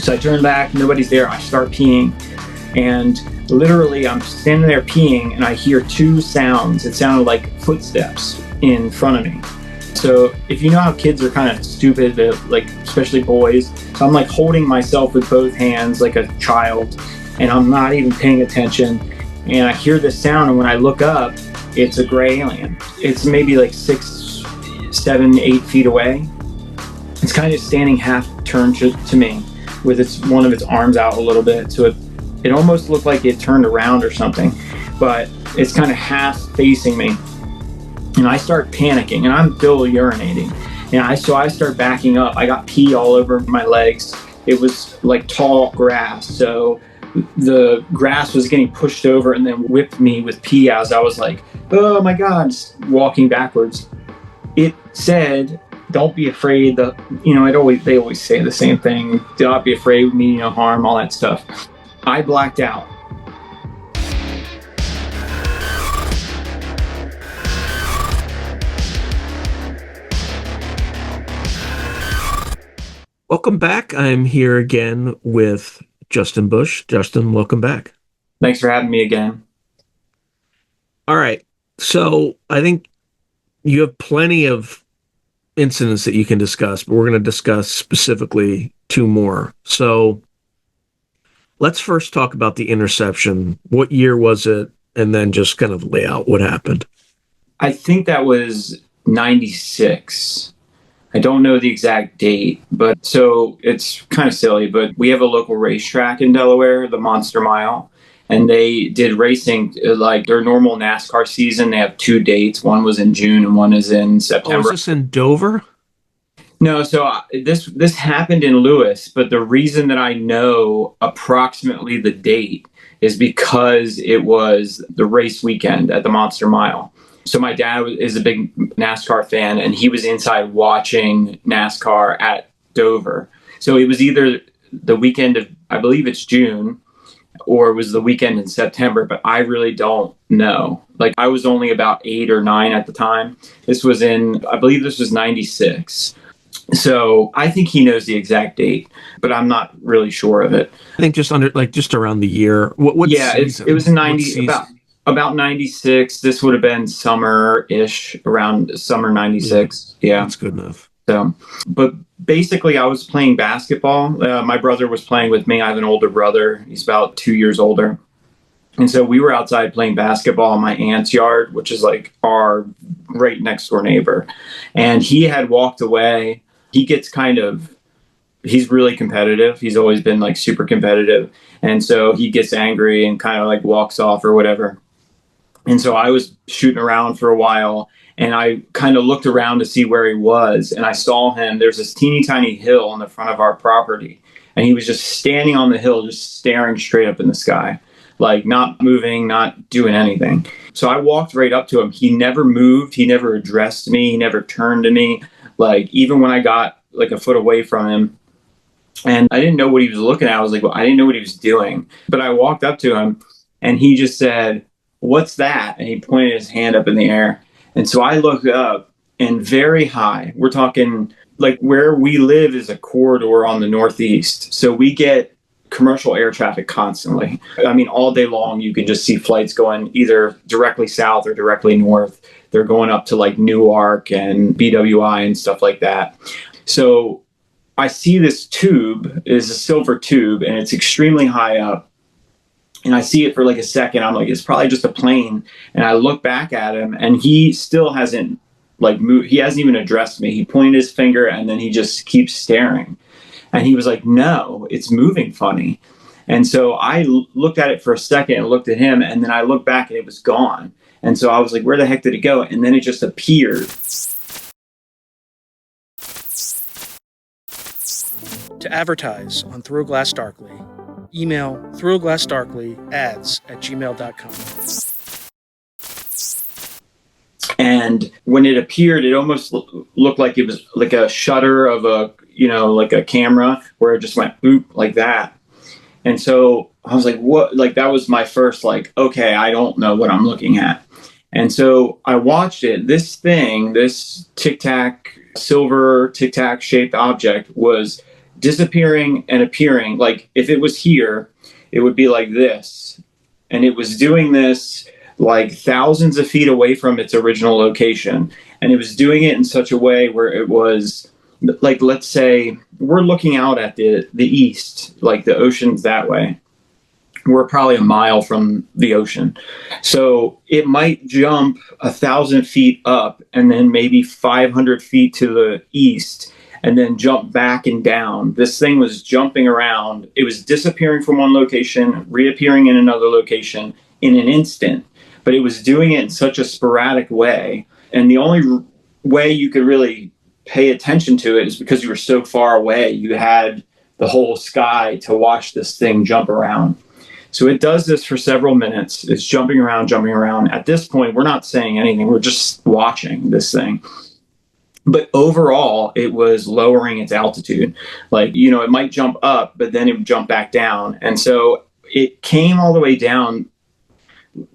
So I turn back, nobody's there. I start peeing, and literally I'm standing there peeing, and I hear two sounds. It sounded like footsteps in front of me. So if you know how kids are kind of stupid, like especially boys, so I'm like holding myself with both hands like a child, and I'm not even paying attention. And I hear this sound, and when I look up, it's a gray alien. It's maybe like 6, 7, 8 feet away. It's kind of standing half turned to me with one of its arms out a little bit. So it almost looked like it turned around or something, but it's kind of half facing me. And I start panicking, and I'm still urinating. And so I start backing up. I got pee all over my legs. It was like tall grass, so the grass was getting pushed over and then whipped me with pee as I was like, oh my God, walking backwards. It said, don't be afraid. They always say the same thing. Do not be afraid, mean no harm, all that stuff. I blacked out. Welcome back. I'm here again with Justin Bush. Justin, welcome back. Thanks for having me again. All right. So I think you have plenty of incidents that you can discuss, but we're going to discuss specifically 2 more. So let's first talk about the interception. What year was it? And then just kind of lay out what happened. I think that was 96. I don't know the exact date, but so it's kind of silly, but we have a local racetrack in Delaware, the Monster Mile, and they did racing like their normal NASCAR season. They have 2 dates. One was in June and one is in September. Oh, is this in Dover? No, so this happened in Lewis, but the reason that I know approximately the date is because it was the race weekend at the Monster Mile. So my dad is a big NASCAR fan, and he was inside watching NASCAR at Dover. So it was either the weekend of, I believe it's June, or it was the weekend in September, but I really don't know. Like, I was only about 8 or 9 at the time. I believe this was 96. So I think he knows the exact date, but I'm not really sure of it. I think just around the year. What yeah, season? It was in 90, about 96. This would have been summer-ish, around summer 96. Yeah. That's good enough. So, but basically I was playing basketball. My brother was playing with me. I have an older brother. He's about 2 years older. And so we were outside playing basketball in my aunt's yard, which is like our right next door neighbor. And he had walked away. He's really competitive. He's always been like super competitive. And so he gets angry and kind of like walks off or whatever. And so I was shooting around for a while, and I kind of looked around to see where he was. And I saw him. There's this teeny tiny hill on the front of our property. And he was just standing on the hill, just staring straight up in the sky, like not moving, not doing anything. So I walked right up to him. He never moved. He never addressed me. He never turned to me. Like, even when I got like a foot away from him, and I didn't know what he was looking at. I was like, well, I didn't know what he was doing. But I walked up to him, and he just said, "What's that?" And he pointed his hand up in the air. And so I looked up, and very high, we're talking like where we live is a corridor on the northeast. So we get commercial air traffic constantly. I mean, all day long, you can just see flights going either directly south or directly north. They're going up to like Newark and BWI and stuff like that. So I see this tube, is a silver tube, and it's extremely high up. And I see it for like a second. I'm like, it's probably just a plane. And I look back at him, and he still hasn't like moved. He hasn't even addressed me. He pointed his finger, and then he just keeps staring. And he was like, no, it's moving funny. And so I looked at it for a second and looked at him, and then I looked back and it was gone. And so I was like, where the heck did it go? And then it just appeared. To advertise on Through a Glass Darkly, email throughaglassdarkly@gmail.com. And when it appeared, it almost looked like it was like a shutter of like a camera where it just went boop like that. And so I was like, what? Like, that was my first, like, okay, I don't know what I'm looking at. And so I watched it. This thing, this tic-tac, silver tic-tac shaped object was disappearing and appearing. Like if it was here, it would be like this. And it was doing this like thousands of feet away from its original location. And it was doing it in such a way where it was like, let's say we're looking out at the east, like the ocean's that way. We're probably a mile from the ocean. So it might jump 1,000 feet up and then maybe 500 feet to the east and then jump back and down. This thing was jumping around. It was disappearing from one location, reappearing in another location in an instant. But it was doing it in such a sporadic way. And the only way you could really pay attention to it is because you were so far away. You had the whole sky to watch this thing jump around. So it does this for several minutes. It's jumping around, jumping around. At this point, we're not saying anything. We're just watching this thing. But overall, it was lowering its altitude. Like, you know, it might jump up, but then it would jump back down. And so it came all the way down,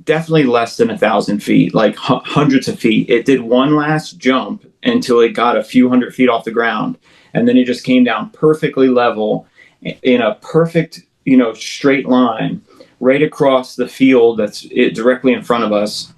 definitely less than 1,000 feet, like hundreds of feet. It did one last jump until it got a few hundred feet off the ground. And then it just came down perfectly level in a perfect, you know, straight line right across the field that's directly in front of us.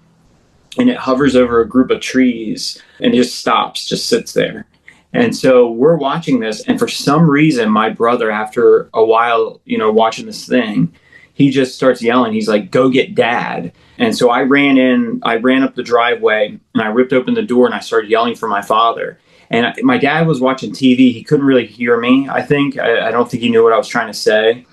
And it hovers over a group of trees and it just stops, just sits there. And so we're watching this. And for some reason, my brother, after a while, you know, watching this thing, he just starts yelling. He's like, "Go get Dad." And so I ran up the driveway and I ripped open the door and I started yelling for my father. And my dad was watching TV. He couldn't really hear me, I think. I don't think he knew what I was trying to say.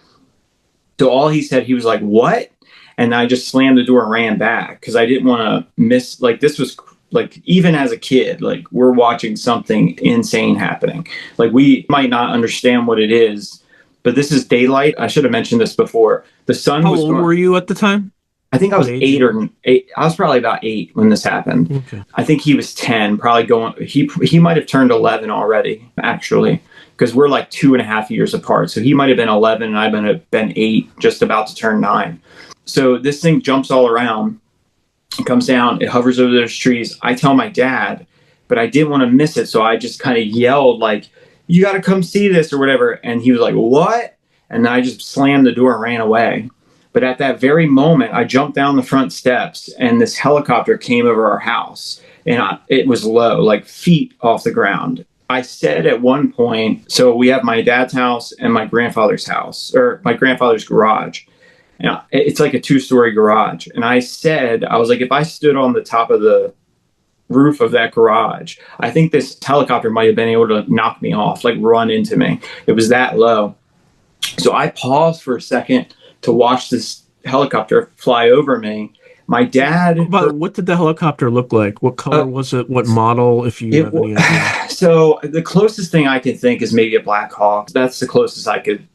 So all he said, he was like, "What?" And I just slammed the door and ran back because I didn't want to miss, like, this was like, even as a kid, like, we're watching something insane happening. Like, we might not understand what it is, but this is daylight. I should have mentioned this before. The sun was. How old were you at the time? I think I was eight. I was probably about 8 when this happened. Okay. I think he was 10, probably going, he might have turned 11 already, actually, because we're like 2.5 years apart. So he might have been 11 and I might have been 8, just about to turn 9. So this thing jumps all around. It comes down. It hovers over those trees. I tell my dad, but I didn't want to miss it. So I just kind of yelled like, "You got to come see this," or whatever. And he was like, "What?" And I just slammed the door and ran away. But at that very moment, I jumped down the front steps and this helicopter came over our house. And it was low, like feet off the ground. I said at one point, so we have my dad's house and my grandfather's house, or my grandfather's garage. And it's like a 2-story garage. And I said, I was like, if I stood on the top of the roof of that garage, I think this helicopter might have been able to knock me off, like run into me. It was that low. So I paused for a second to watch this helicopter fly over me. My dad. But what did the helicopter look like? What color was it? What model, if you have any idea? So the closest thing I could think is maybe a Black Hawk. That's the closest I could,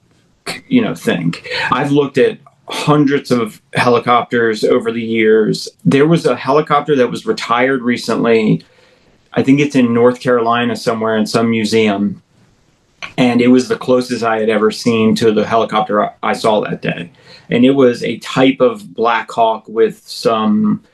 you know, think. I've looked at hundreds of helicopters over the years. There was a helicopter that was retired recently. I think it's in North Carolina somewhere in some museum. And it was the closest I had ever seen to the helicopter I saw that day. And it was a type of Black Hawk with some,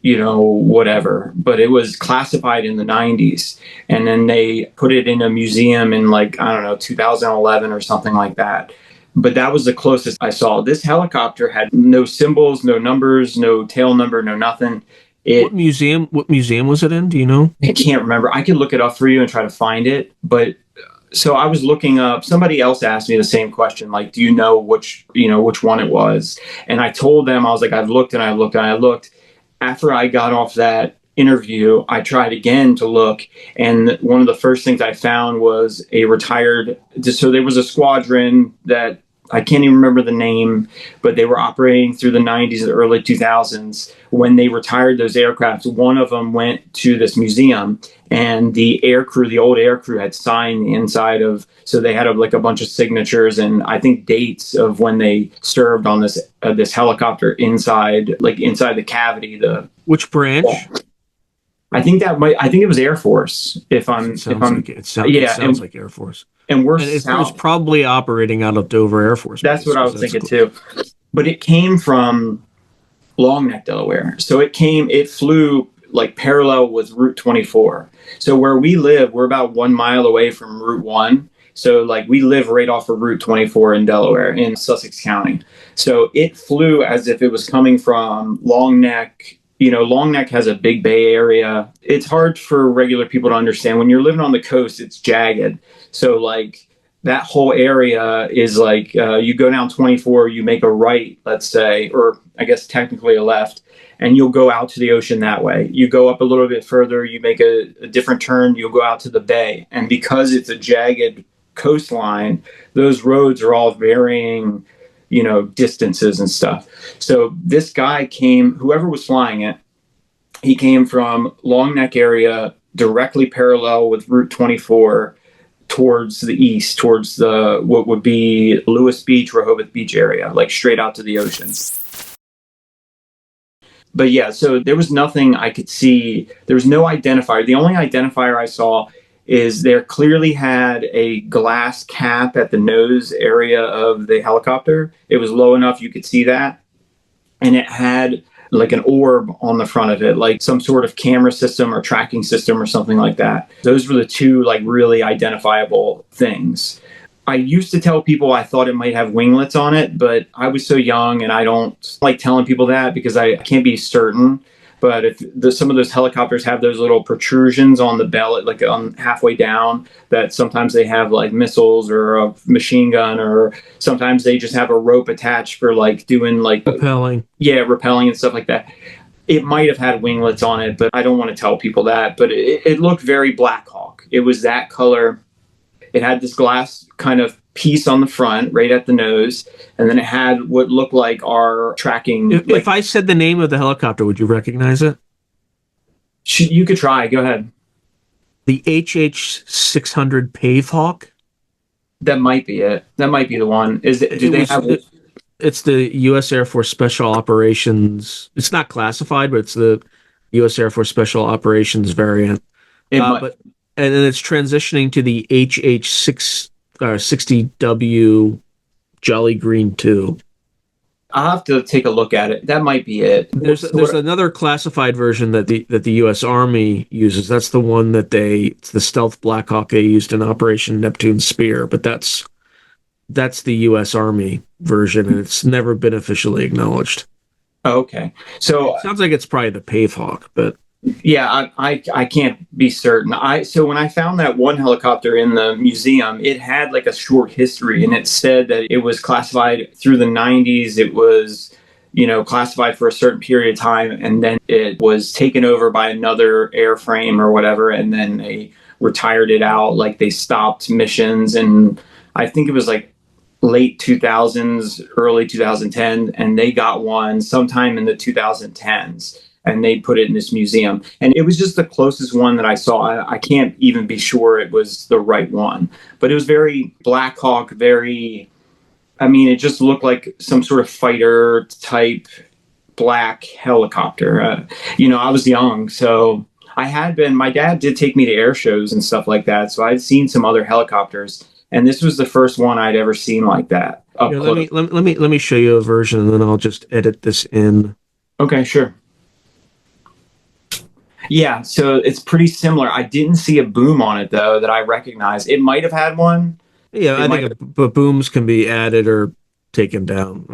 you know, whatever. But it was classified in the 90s. And then they put it in a museum in, like, I don't know, 2011 or something like that. But that was the closest I saw. This helicopter had no symbols, no numbers, no tail number, no nothing. What museum was it in? Do you know? I can't remember. I could look it up for you and try to find it. But so I was looking up, somebody else asked me the same question, like, do you know which one it was? And I told them, I was like, I've looked and I looked and I looked. After I got off that interview, I tried again to look. And one of the first things I found was a retired, so there was a squadron that I can't even remember the name, but they were operating through the 90s and early 2000s. When they retired those aircraft, one of them went to this museum, and the air crew, the old air crew, had signed the inside of, so they had like a bunch of signatures and I think dates of when they served on this helicopter inside the cavity. Which branch? I think it was Air Force. It sounds like Air Force. And it was probably operating out of Dover Air Force Base. That's what I was thinking too. But it came from Long Neck, Delaware. So it flew like parallel with Route 24. So where we live, we're about 1 mile away from Route 1. So like we live right off of Route 24 in Delaware in Sussex County. So it flew as if it was coming from Long Neck. You know, Long Neck has a big bay area. It's hard for regular people to understand. When you're living on the coast, it's jagged. So like that whole area is like you go down 24, you make a right, let's say, or I guess technically a left, and you'll go out to the ocean that way. You go up a little bit further, you make a different turn, you'll go out to the bay. And because it's a jagged coastline, those roads are all varying, you know, distances and stuff. So this guy came, whoever was flying it, he came from Long Neck area directly parallel with Route 24 towards the east, towards the what would be Lewis Beach, Rehoboth Beach area, like straight out to the ocean. But yeah, so there was nothing I could see. There was no identifier. The only identifier I saw is there clearly had a glass cap at the nose area of the helicopter. It was low enough you could see that. And it had like an orb on the front of it, like some sort of camera system or tracking system or something like that. Those were the two like really identifiable things. I used to tell people I thought it might have winglets on it, but I was so young and I don't like telling people that because I can't be certain. But if some of those helicopters have those little protrusions on the belly, like on halfway down, that sometimes they have like missiles or a machine gun, or sometimes they just have a rope attached for like doing like Repelling. Yeah, repelling and stuff like that. It might have had winglets on it, but I don't want to tell people that. But it looked very Black Hawk. It was that color. It had this glass kind of piece on the front, right at the nose, and then it had what looked like our tracking. If I said the name of the helicopter, would you recognize it? You could try. Go ahead. The HH-600 Pavehawk? That might be it. That might be the one. Is it? Do they have? It's the U.S. Air Force Special Operations. It's not classified, but it's the U.S. Air Force Special Operations variant. And then it's transitioning to the HH-60W Jolly Green 2. I'll have to take a look at it. That might be it. There's another classified version that the U.S. Army uses. That's the one that it's the stealth Black Hawk they used in Operation Neptune Spear. But that's the U.S. Army version, and it's never been officially acknowledged. Okay, so it sounds like it's probably the Pavehawk, but. Yeah, I can't be certain. So when I found that one helicopter in the museum, it had like a short history, and it said that it was classified through the 90s. It was, you know, classified for a certain period of time, and then it was taken over by another airframe or whatever, and then they retired it out. Like they stopped missions, and I think it was like late 2000s, early 2010, and they got one sometime in the 2010s. And they put it in this museum. And it was just the closest one that I saw. I can't even be sure it was the right one. But it was very Black Hawk, it just looked like some sort of fighter type black helicopter. I was young, so my dad did take me to air shows and stuff like that. So I'd seen some other helicopters. And this was the first one I'd ever seen like that. Up close. Let me show you a version, and then I'll just edit this in. Okay, sure. Yeah, so it's pretty similar. I didn't see a boom on it, though, that I recognize. It might have had one. Yeah, I think booms can be added or taken down.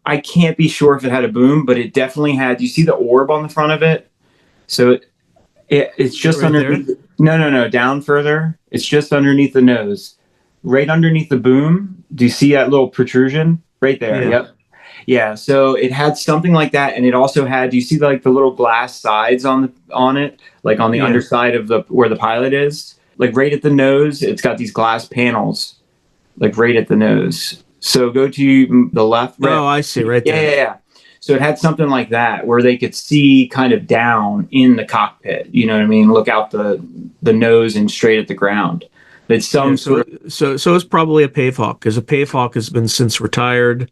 I can't be sure if it had a boom, but it definitely had. Do you see the orb on the front of it? So it's just right underneath. There? No, down further. It's just underneath the nose. Right underneath the boom. Do you see that little protrusion? Right there, yeah. Yep. Yeah, so it had something like that, and it also had. Do you see the little glass sides on it, like on the underside of where the pilot is, like right at the nose? It's got these glass panels, like right at the nose. So go to the left. Right. Oh, I see, right there. Yeah. So it had something like that where they could see kind of down in the cockpit. You know what I mean? Look out the nose and straight at the ground. It's so it's probably a Pavehawk, because a Pavehawk has been since retired.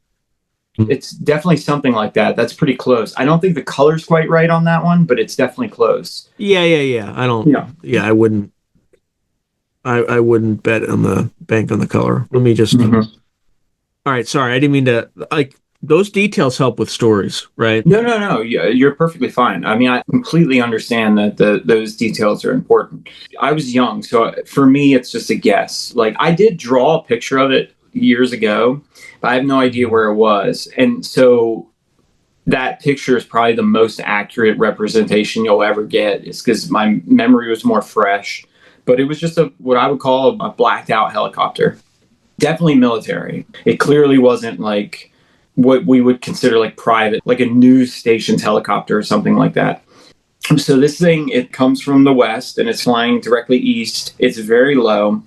It's definitely something like that. That's pretty close. I don't think the color's quite right on that one, but it's definitely close. Yeah. I don't. Yeah, I wouldn't. I wouldn't bet on the bank on the color. Let me just. Mm-hmm. All right. Sorry, I didn't mean to. those details help with stories, right? No. You're perfectly fine. I mean, I completely understand that those details are important. I was young, so for me, it's just a guess. Like, I did draw a picture of it years ago, but I have no idea where it was. And so that picture is probably the most accurate representation you'll ever get. It's because my memory was more fresh. But it was just what I would call a blacked out helicopter. Definitely military. It clearly wasn't like what we would consider like private, like a news station's helicopter or something like that. So this thing, it comes from the west and it's flying directly east. It's very low.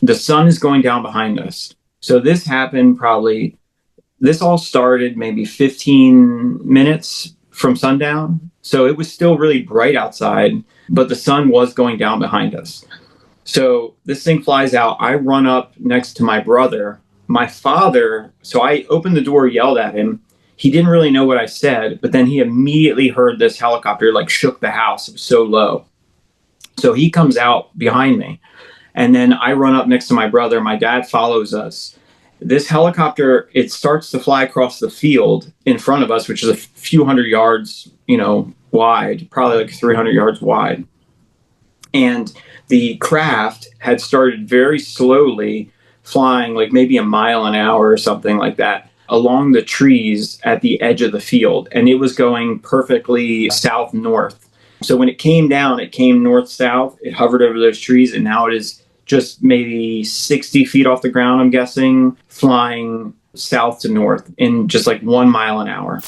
The sun is going down behind us. So this happened probably, this all started maybe 15 minutes from sundown. So it was still really bright outside, but the sun was going down behind us. So this thing flies out. I run up next to my brother. My father, so I opened the door, yelled at him. He didn't really know what I said, but then he immediately heard this helicopter like shook the house. It was so low. So he comes out behind me. And then I run up next to my brother. My dad follows us. This helicopter, it starts to fly across the field in front of us, which is a few hundred yards, wide, probably like 300 yards wide. And the craft had started very slowly flying, like maybe a mile an hour or something like that, along the trees at the edge of the field. And it was going perfectly south-north. So when it came down, it came north-south. It hovered over those trees, and now it is just maybe 60 feet off the ground, I'm guessing, flying south to north in just like 1 mile an hour.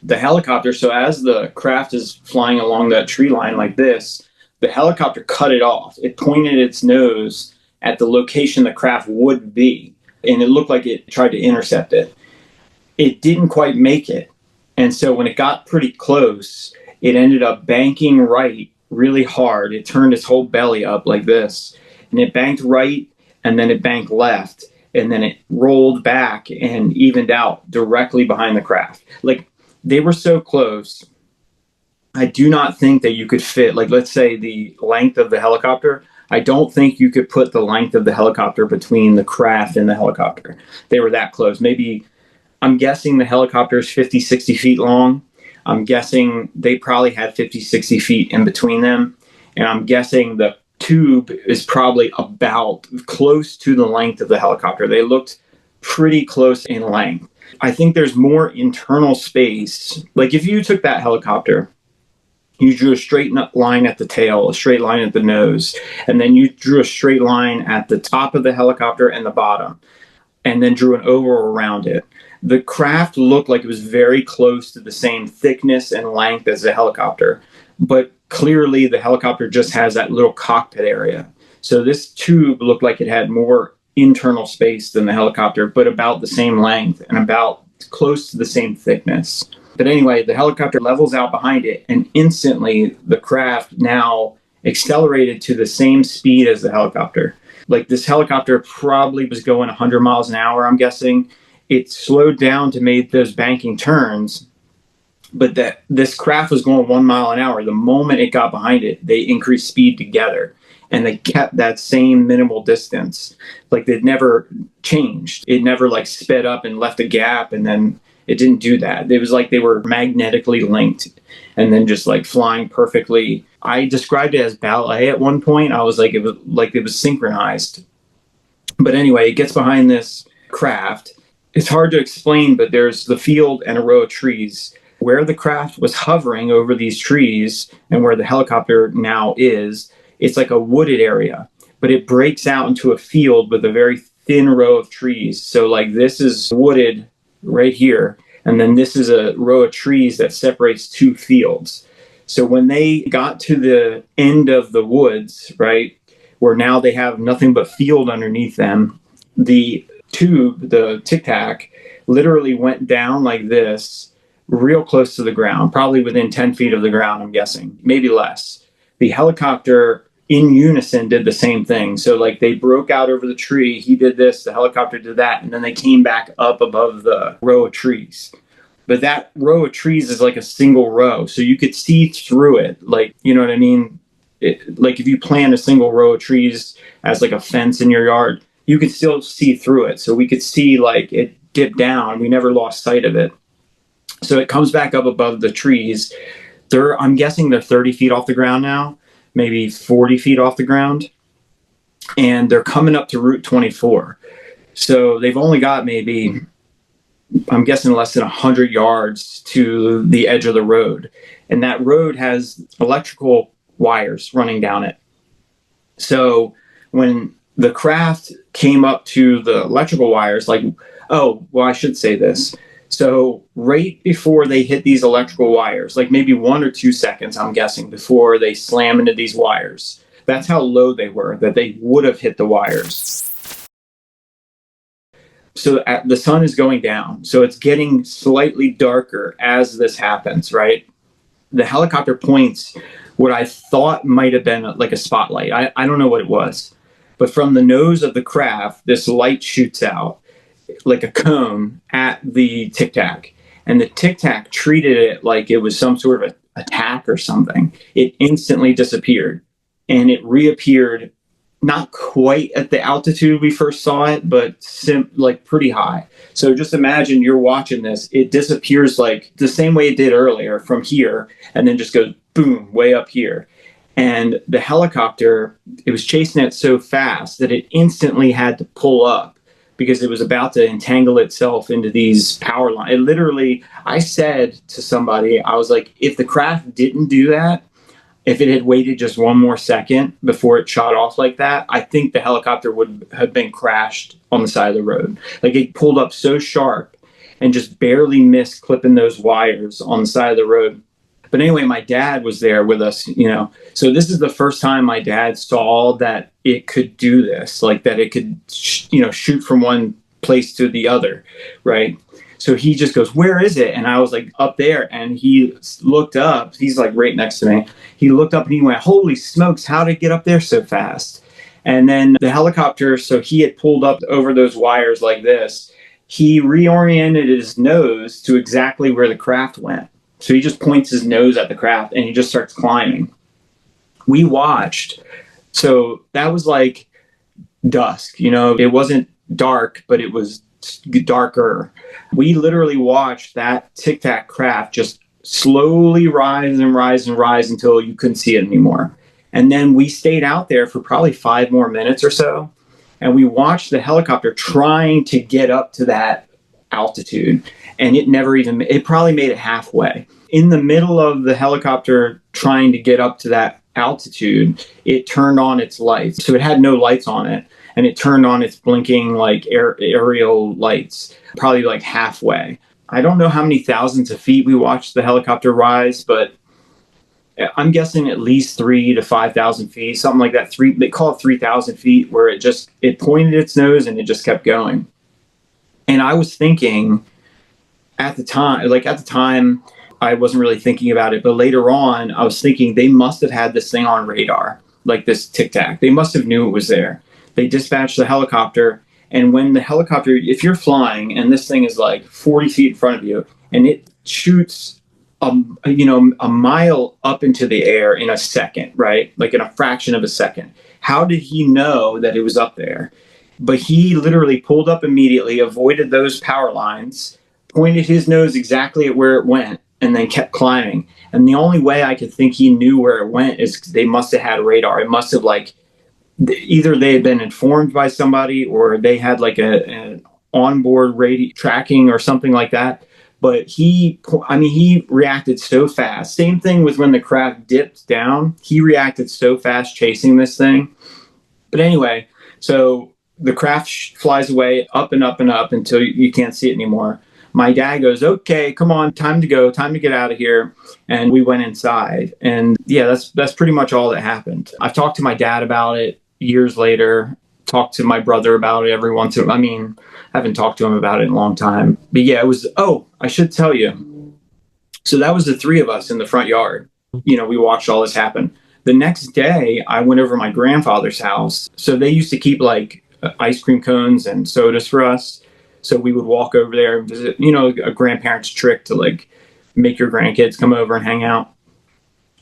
The helicopter, so as the craft is flying along that tree line like this, the helicopter cut it off. It pointed its nose at the location the craft would be, and it looked like it tried to intercept it. It didn't quite make it. And so when it got pretty close, it ended up banking right really hard. It turned its whole belly up like this, and it banked right, and then it banked left, and then it rolled back and evened out directly behind the craft. Like, they were so close. I do not think that you could fit, like, let's say the length of the helicopter. I don't think you could put the length of the helicopter between the craft and the helicopter. They were that close. Maybe, I'm guessing the helicopter is 50, 60 feet long. I'm guessing they probably had 50, 60 feet in between them. And I'm guessing the tube is probably about close to the length of the helicopter. They looked pretty close in length. I think there's more internal space. Like, if you took that helicopter, you drew a straight line at the tail, a straight line at the nose, and then you drew a straight line at the top of the helicopter and the bottom, and then drew an oval around it. The craft looked like it was very close to the same thickness and length as the helicopter, but clearly the helicopter just has that little cockpit area. So this tube looked like it had more internal space than the helicopter, but about the same length and about close to the same thickness. But anyway, the helicopter levels out behind it, and instantly the craft now accelerated to the same speed as the helicopter. Like, this helicopter probably was going 100 miles an hour, I'm guessing. It slowed down to make those banking turns, but that this craft was going 1 mile an hour. The moment it got behind it, they increased speed together, and they kept that same minimal distance. Like, they'd never changed. It never like sped up and left a gap, and then it didn't do that. It was like they were magnetically linked and then just like flying perfectly. I described it as ballet at one point. I was like, it was synchronized. But anyway, it gets behind this craft. It's hard to explain, but there's the field and a row of trees. Where the craft was hovering over these trees and where the helicopter now is, it's like a wooded area, but it breaks out into a field with a very thin row of trees. So like, this is wooded right here, and then this is a row of trees that separates two fields. So when they got to the end of the woods, right, where now they have nothing but field underneath them, the tube, the tic-tac, literally went down like this, real close to the ground, probably within 10 feet of the ground, I'm guessing, maybe less. The helicopter in unison did the same thing. So like, they broke out over the tree, he did this, the helicopter did that, and then they came back up above the row of trees. But that row of trees is like a single row, so you could see through it. Like, you know what I mean? Like, if you plant a single row of trees as like a fence in your yard, you could still see through it. So we could see like it dipped down. We never lost sight of it. So it comes back up above the trees. I'm guessing they're 30 feet off the ground now, maybe 40 feet off the ground. And they're coming up to Route 24. So they've only got maybe, I'm guessing, less than 100 yards to the edge of the road. And that road has electrical wires running down it. So when the craft came up to the electrical wires, like, oh, well, I should say this. So right before they hit these electrical wires, like maybe 1 or 2 seconds, I'm guessing, before they slam into these wires, that's how low they were, that they would have hit the wires. So the sun is going down. So it's getting slightly darker as this happens, right? The helicopter points what I thought might have been like a spotlight. I don't know what it was. But from the nose of the craft, this light shoots out like a cone at the tic-tac. And the tic-tac treated it like it was some sort of attack or something. It instantly disappeared. And it reappeared not quite at the altitude we first saw it, but like pretty high. So just imagine you're watching this. It disappears like the same way it did earlier from here, and then just goes boom, way up here. And the helicopter, it was chasing it so fast that it instantly had to pull up because it was about to entangle itself into these power lines. It literally, I said to somebody, I was like, if the craft didn't do that, if it had waited just one more second before it shot off like that, I think the helicopter would have been crashed on the side of the road. Like it pulled up so sharp and just barely missed clipping those wires on the side of the road. But anyway, my dad was there with us, you know. So this is the first time my dad saw that it could do this, like that it could, shoot from one place to the other, right? So he just goes, where is it? And I was like, up there. And he looked up. He's like right next to me. He looked up and he went, holy smokes, how did it get up there so fast? And then the helicopter, so he had pulled up over those wires like this. He reoriented his nose to exactly where the craft went. So he just points his nose at the craft and he just starts climbing. We watched. So that was like dusk, it wasn't dark, but it was darker. We literally watched that tic-tac craft just slowly rise and rise and rise until you couldn't see it anymore. And then we stayed out there for probably 5 more minutes or so. And we watched the helicopter trying to get up to that altitude. And it probably made it halfway. In the middle of the helicopter trying to get up to that altitude, it turned on its lights. So it had no lights on it. And it turned on its blinking like aerial lights, probably like halfway. I don't know how many thousands of feet we watched the helicopter rise, but I'm guessing at least 3,000 to 5,000 feet, something like that. They call it 3,000 feet, where it pointed its nose and it just kept going. And I was thinking at the time, I wasn't really thinking about it, but later on, I was thinking they must have had this thing on radar, like this tic-tac. They must have knew it was there. They dispatched the helicopter, and when the helicopter, if you're flying and this thing is like 40 feet in front of you, and it shoots a mile up into the air in a second, right? Like in a fraction of a second. How did he know that it was up there? But he literally pulled up immediately, avoided those power lines, pointed his nose exactly at where it went, and then kept climbing. And the only way I could think he knew where it went is they must have had radar. It must have either they had been informed by somebody or they had like an onboard radio tracking or something like that. But he reacted so fast. Same thing with when the craft dipped down. He reacted so fast chasing this thing. But anyway, so the craft flies away up and up and up until you can't see it anymore. My dad goes, okay, come on, time to go, time to get out of here. And we went inside. And yeah, that's pretty much all that happened. I've talked to my dad about it years later, talked to my brother about it every once in a while. I haven't talked to him about it in a long time. But yeah, I should tell you. So that was the 3 of us in the front yard. We watched all this happen. The next day, I went over to my grandfather's house. So they used to keep like ice cream cones and sodas for us. So we would walk over there and visit, a grandparent's trick to like make your grandkids come over and hang out.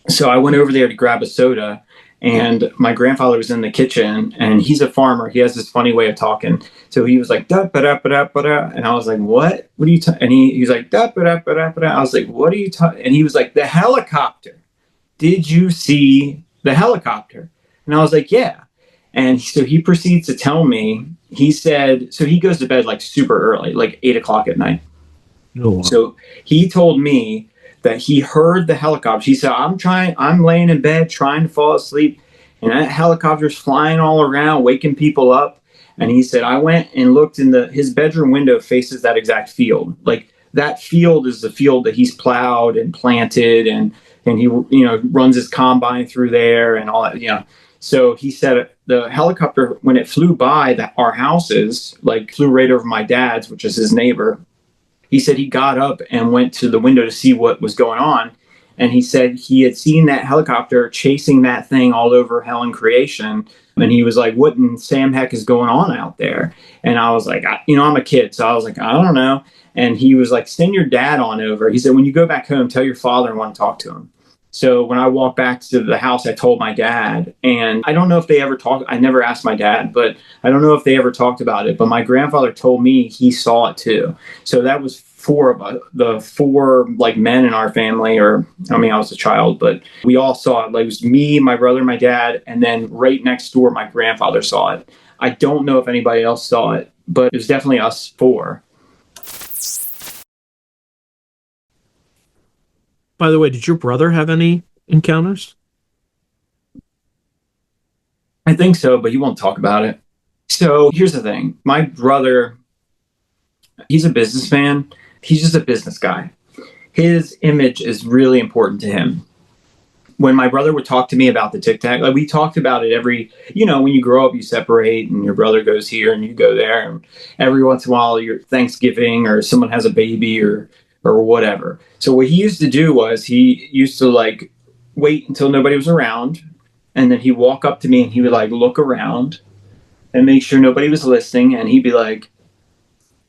So I went over there to grab a soda, And my grandfather was in the kitchen, and he's a farmer. He has this funny way of talking. So he was like, da ba da ba da ba da. And I was like, what? What are you and he's like, da ba da ba da ba da. I was like, what are you talking? And he was like, the helicopter. Did you see the helicopter? And I was like, yeah. And so he proceeds to tell me, he said, so he goes to bed like super early, like 8 o'clock at night. Oh, wow. So he told me that he heard the helicopter. He said, I'm laying in bed trying to fall asleep, and that helicopter's flying all around, waking people up. And he said, I went and looked in his bedroom window faces that exact field. Like that field is the field that he's plowed and planted, and he, runs his combine through there and all that, So he said the helicopter, when it flew by our houses, like flew right over my dad's, which is his neighbor. He said he got up and went to the window to see what was going on. And he said he had seen that helicopter chasing that thing all over hell and creation. And he was like, what in Sam heck is going on out there? And I was like, I'm a kid. So I was like, I don't know. And he was like, send your dad on over. He said, when you go back home, tell your father I want to talk to him. So when I walked back to the house, I told my dad, and I don't know if they ever talked. I never asked my dad, but I don't know if they ever talked about it. But my grandfather told me he saw it too. So that was four of us, the four like men in our family, I was a child, but we all saw it. Like it was me, my brother, my dad, and then right next door, my grandfather saw it. I don't know if anybody else saw it, but it was definitely us four. By the way, did your brother have any encounters? I think so, but he won't talk about it. So here's the thing. My brother, he's a businessman. He's just a business guy. His image is really important to him. When my brother would talk to me about the tic-tac, like we talked about it when you grow up, you separate and your brother goes here and you go there. And every once in a while, your Thanksgiving or someone has a baby or whatever. So what he used to do was he used to like wait until nobody was around. And then he'd walk up to me and he would like look around and make sure nobody was listening. And he'd be like,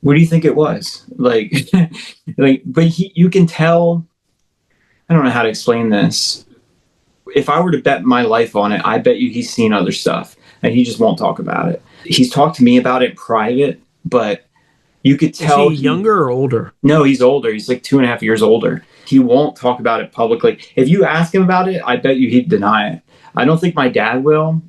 what do you think it was? Like, but you can tell, I don't know how to explain this. If I were to bet my life on it, I bet you he's seen other stuff and he just won't talk about it. He's talked to me about it in private, but you could tell. Is he younger or older? No, he's older. He's like 2.5 years older. He won't talk about it publicly. If you ask him about it, I bet you he'd deny it. I don't think my dad will.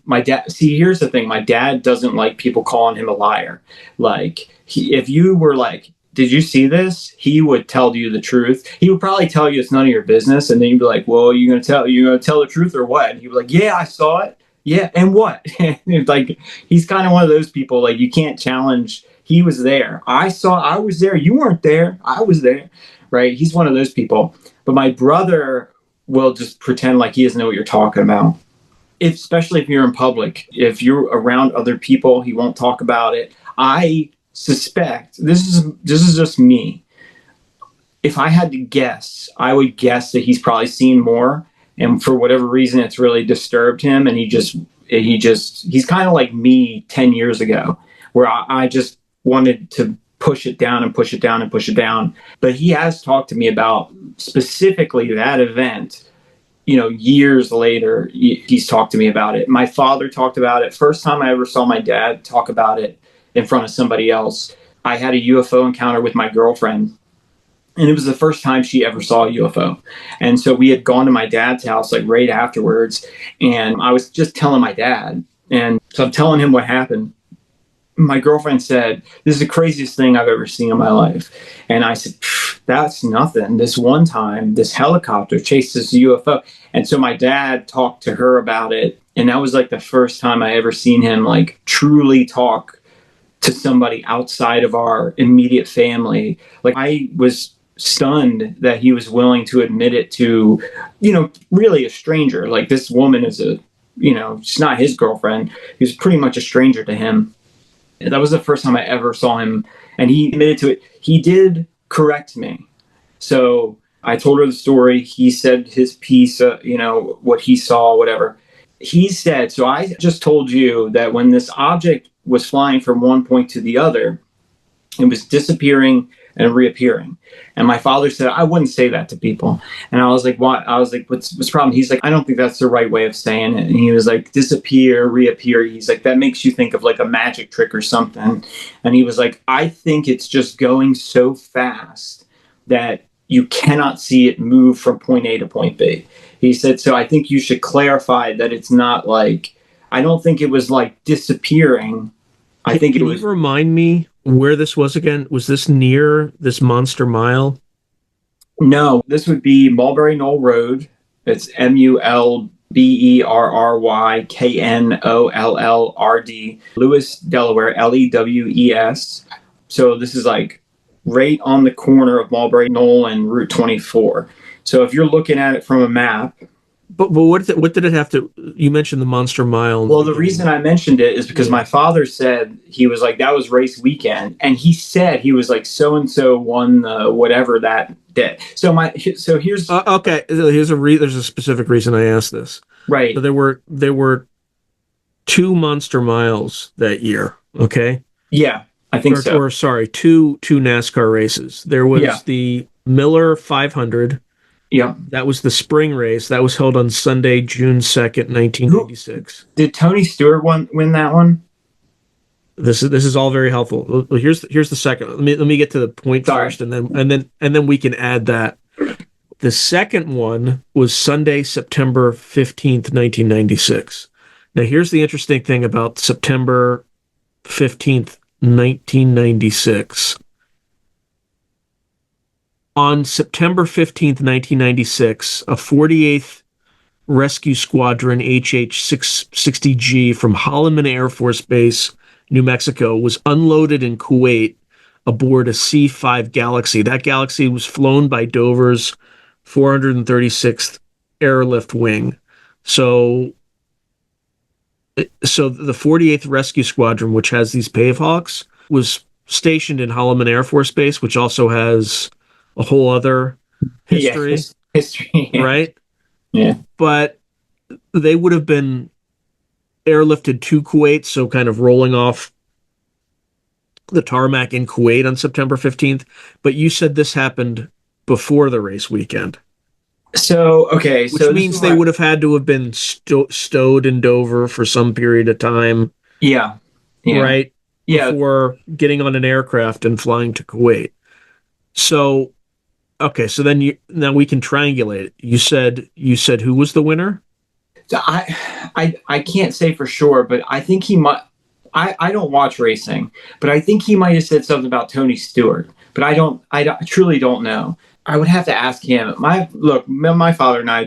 See, here's the thing. My dad doesn't like people calling him a liar. Like, if you were like, did you see this? He would tell you the truth. He would probably tell you it's none of your business. And then you'd be like, well, you're going to tell the truth or what? And he'd be like, yeah, I saw it. Yeah. And what? Like, he's kind of one of those people, like, you can't challenge. He was there. I was there. You weren't there. I was there. Right. He's one of those people. But my brother will just pretend like he doesn't know what you're talking about. Especially if you're in public. If you're around other people, he won't talk about it. I suspect, this is just me. If I had to guess, I would guess that he's probably seen more. And for whatever reason, it's really disturbed him. And he's kind of like me 10 years ago, where I just wanted to push it down and push it down and push it down. But he has talked to me about specifically that event. Years later, he's talked to me about it. My father talked about it. First time I ever saw my dad talk about it in front of somebody else, I had a UFO encounter with my girlfriend. And it was the first time she ever saw a UFO. And so we had gone to my dad's house like right afterwards. And I was just telling my dad. And so I'm telling him what happened. My girlfriend said, this is the craziest thing I've ever seen in my life. And I said, that's nothing. This one time, this helicopter chased this UFO. And so my dad talked to her about it. And that was like the first time I ever seen him like truly talk to somebody outside of our immediate family. Like, I was stunned that he was willing to admit it to, really a stranger. Like, this woman is she's not his girlfriend. He was pretty much a stranger to him. That was the first time I ever saw him, and he admitted to it. He did correct me. So I told her the story. He said his piece, what he saw, whatever. He said, so I just told you that when this object was flying from one point to the other, it was disappearing and reappearing. And my father said, I wouldn't say that to people. And I was like, what? I was like, what's the problem? He's like, I don't think that's the right way of saying it. And he was like, disappear, reappear. He's like, that makes you think of like a magic trick or something. And he was like, I think it's just going so fast that you cannot see it move from point A to point B. He said, so I think you should clarify that it's not like, I don't think it was like disappearing. I think it was. Can you remind me where this was again? Was this near this Monster Mile? No, this would be Mulberry Knoll Road. It's MulberryKnollrd, Lewis, Delaware, Lewes. So this is like right on the corner of Mulberry Knoll and Route 24. So if you're looking at it from a map. But what did it have to? You mentioned the Monster Mile. Well, the reason I mentioned it is because my father said, he was like, that was race weekend, and he said he was like, so and so won the whatever that day. So here's okay. There's a specific reason I asked this. Right. So there were 2 Monster Miles that year. Okay. Yeah, I think so. Or sorry, two NASCAR races. There was the Miller 500. Yeah. That was the spring race. That was held on Sunday, June 2nd, 1996. Did Tony Stewart win that one? This is all very helpful. Here's the second. Let me get to the point first, and then we can add that. The second one was Sunday, September 15th, 1996. Now here's the interesting thing about September 15th, 1996. On September 15th, 1996, a 48th Rescue Squadron HH-660G from Holloman Air Force Base, New Mexico, was unloaded in Kuwait aboard a C-5 Galaxy. That Galaxy was flown by Dover's 436th Airlift Wing. So the 48th Rescue Squadron, which has these Pavehawks, was stationed in Holloman Air Force Base, which also has a whole other history, right? Yeah. But they would have been airlifted to Kuwait, so kind of rolling off the tarmac in Kuwait on September 15th. But you said this happened before the race weekend. So, okay. Which means they would have had to have been stowed in Dover for some period of time. Yeah. Right? Yeah. Before getting on an aircraft and flying to Kuwait. So, okay, so then now we can triangulate it. You said who was the winner? So I can't say for sure, but I think he might. I don't watch racing, but I think he might have said something about Tony Stewart. But I truly don't know. I would have to ask him. My father and I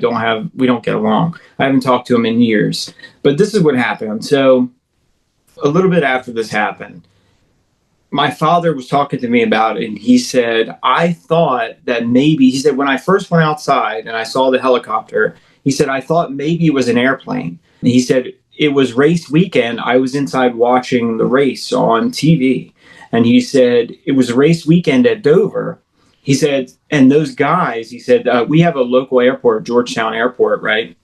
we don't get along. I haven't talked to him in years. But this is what happened. So a little bit after this happened, my father was talking to me about it, and he said, I thought that maybe, he said, when I first went outside and I saw the helicopter, he said, I thought maybe it was an airplane. And he said, it was race weekend. I was inside watching the race on TV. And he said, it was a race weekend at Dover. He said, and those guys, he said, we have a local airport, Georgetown Airport, right?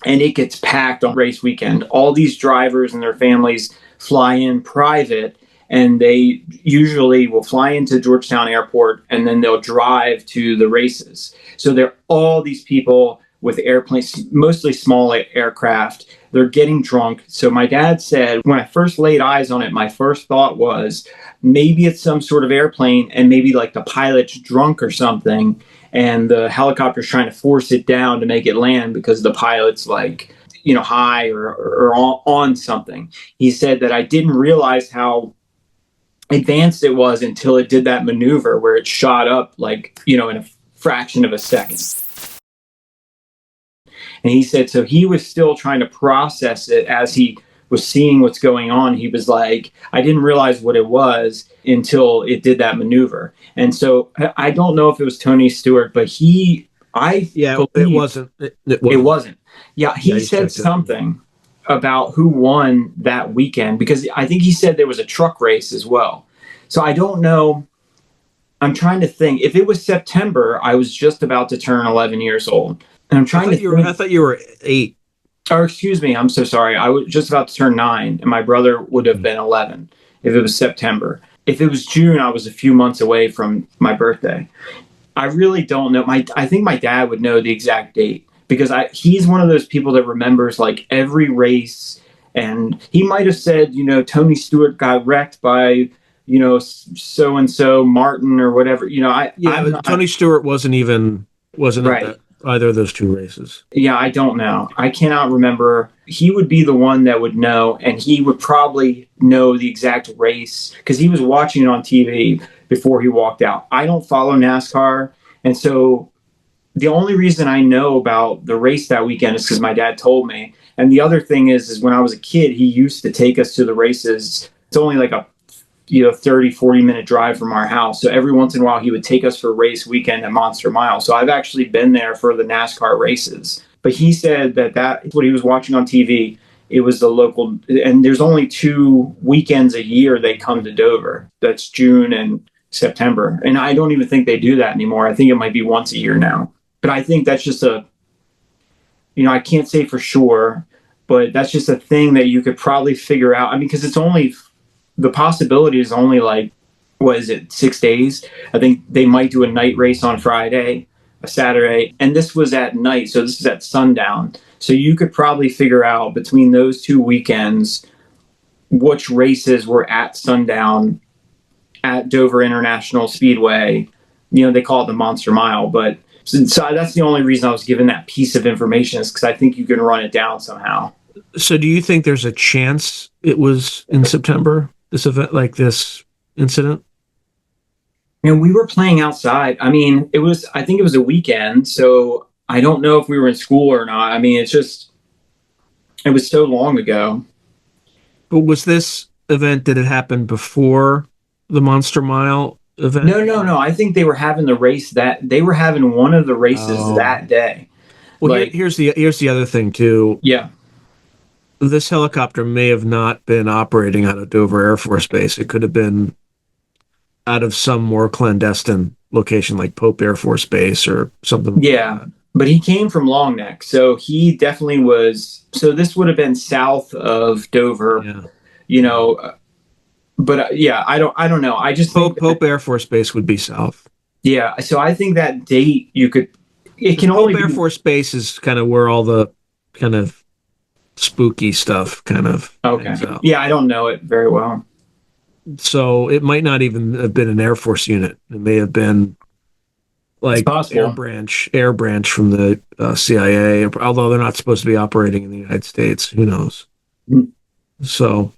And it gets packed on race weekend. All these drivers and their families fly in private, and they usually will fly into Georgetown Airport, and then they'll drive to the races. So there are all these people with airplanes, mostly small aircraft. They're getting drunk. So my dad said, when I first laid eyes on it, my first thought was, maybe it's some sort of airplane, and maybe like the pilot's drunk or something, and the helicopter's trying to force it down to make it land because the pilot's like, high or on something. He said that I didn't realize how advanced it was until it did that maneuver where it shot up in a fraction of a second. And he said, so he was still trying to process it as he was seeing what's going on. He was like, I didn't realize what it was until it did that maneuver. And so I don't know if it was Tony Stewart, but it wasn't. It wasn't. Yeah, he said something about who won that weekend, because I think he said there was a truck race as well. So I don't know. I'm trying to think. If it was September, I was just about to turn 11 years old. And I'm trying to think. I thought you were 8. Or excuse me, I'm so sorry. I was just about to turn 9, and my brother would have been 11 if it was September. If it was June, I was a few months away from my birthday. I really don't know. I think my dad would know the exact date because he's one of those people that remembers like every race, and he might have said, Tony Stewart got wrecked by, so and so Martin or whatever. Tony Stewart wasn't at right. that either of those two races. Yeah, I don't know. I cannot remember. He would be the one that would know, and he would probably know the exact race because he was watching it on TV before he walked out. I don't follow NASCAR, and so the only reason I know about the race that weekend is because my dad told me. And the other thing is when I was a kid, he used to take us to the races. It's only like a 30-40 minute drive from our house. So every once in a while he would take us for race weekend at Monster Mile. So I've actually been there for the NASCAR races. But he said that's what he was watching on TV. It was the local, and there's only 2 weekends a year they come to Dover. That's June and September. And I don't even think they do that anymore. I think it might be once a year now. But I think that's just I can't say for sure, but that's just a thing that you could probably figure out. I mean, because the possibility is only like, what is it, 6 days? I think they might do a night race on Friday, a Saturday, and this was at night, so this is at sundown. So you could probably figure out between those 2 weekends which races were at sundown at Dover International Speedway. They call it the Monster Mile, but so that's the only reason I was given that piece of information, is because I think you can run it down somehow. So do you think there's a chance it was in September, this event, like this incident? We were playing outside. I mean, I think it was a weekend, so I don't know if we were in school or not. I mean, it was so long ago. But was this event, did it happen before the Monster Mile event? No. I think they were having they were having one of the races that day. Well, here's the other thing too. Yeah. This helicopter may have not been operating out of Dover Air Force Base. It could have been out of some more clandestine location like Pope Air Force Base or something. Yeah. But he came from Long Neck, so he definitely was. So this would have been south of Dover, But I don't know. I just think Pope Air Force Base would be south. Yeah, so I think that date it can only Pope Air Force Base is kind of where all the kind of spooky stuff kind of. Okay. Yeah, I don't know it very well. So it might not even have been an Air Force unit. It may have been like Air branch from the CIA, although they're not supposed to be operating in the United States. Who knows? Mm-hmm. So,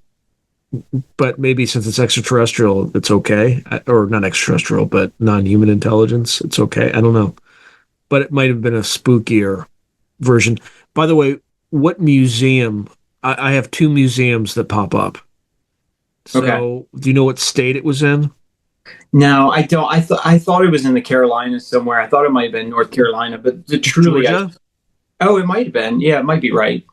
but maybe since it's extraterrestrial, it's okay. Or not extraterrestrial, but non-human intelligence, it's okay. I don't know. But it might have been a spookier version. By the way, what museum? I have 2 museums that pop up. So, okay. Do you know what state it was in? No, I don't. I thought it was in the Carolinas somewhere. I thought it might have been North Carolina, but Georgia? It might have been. Yeah, it might be right.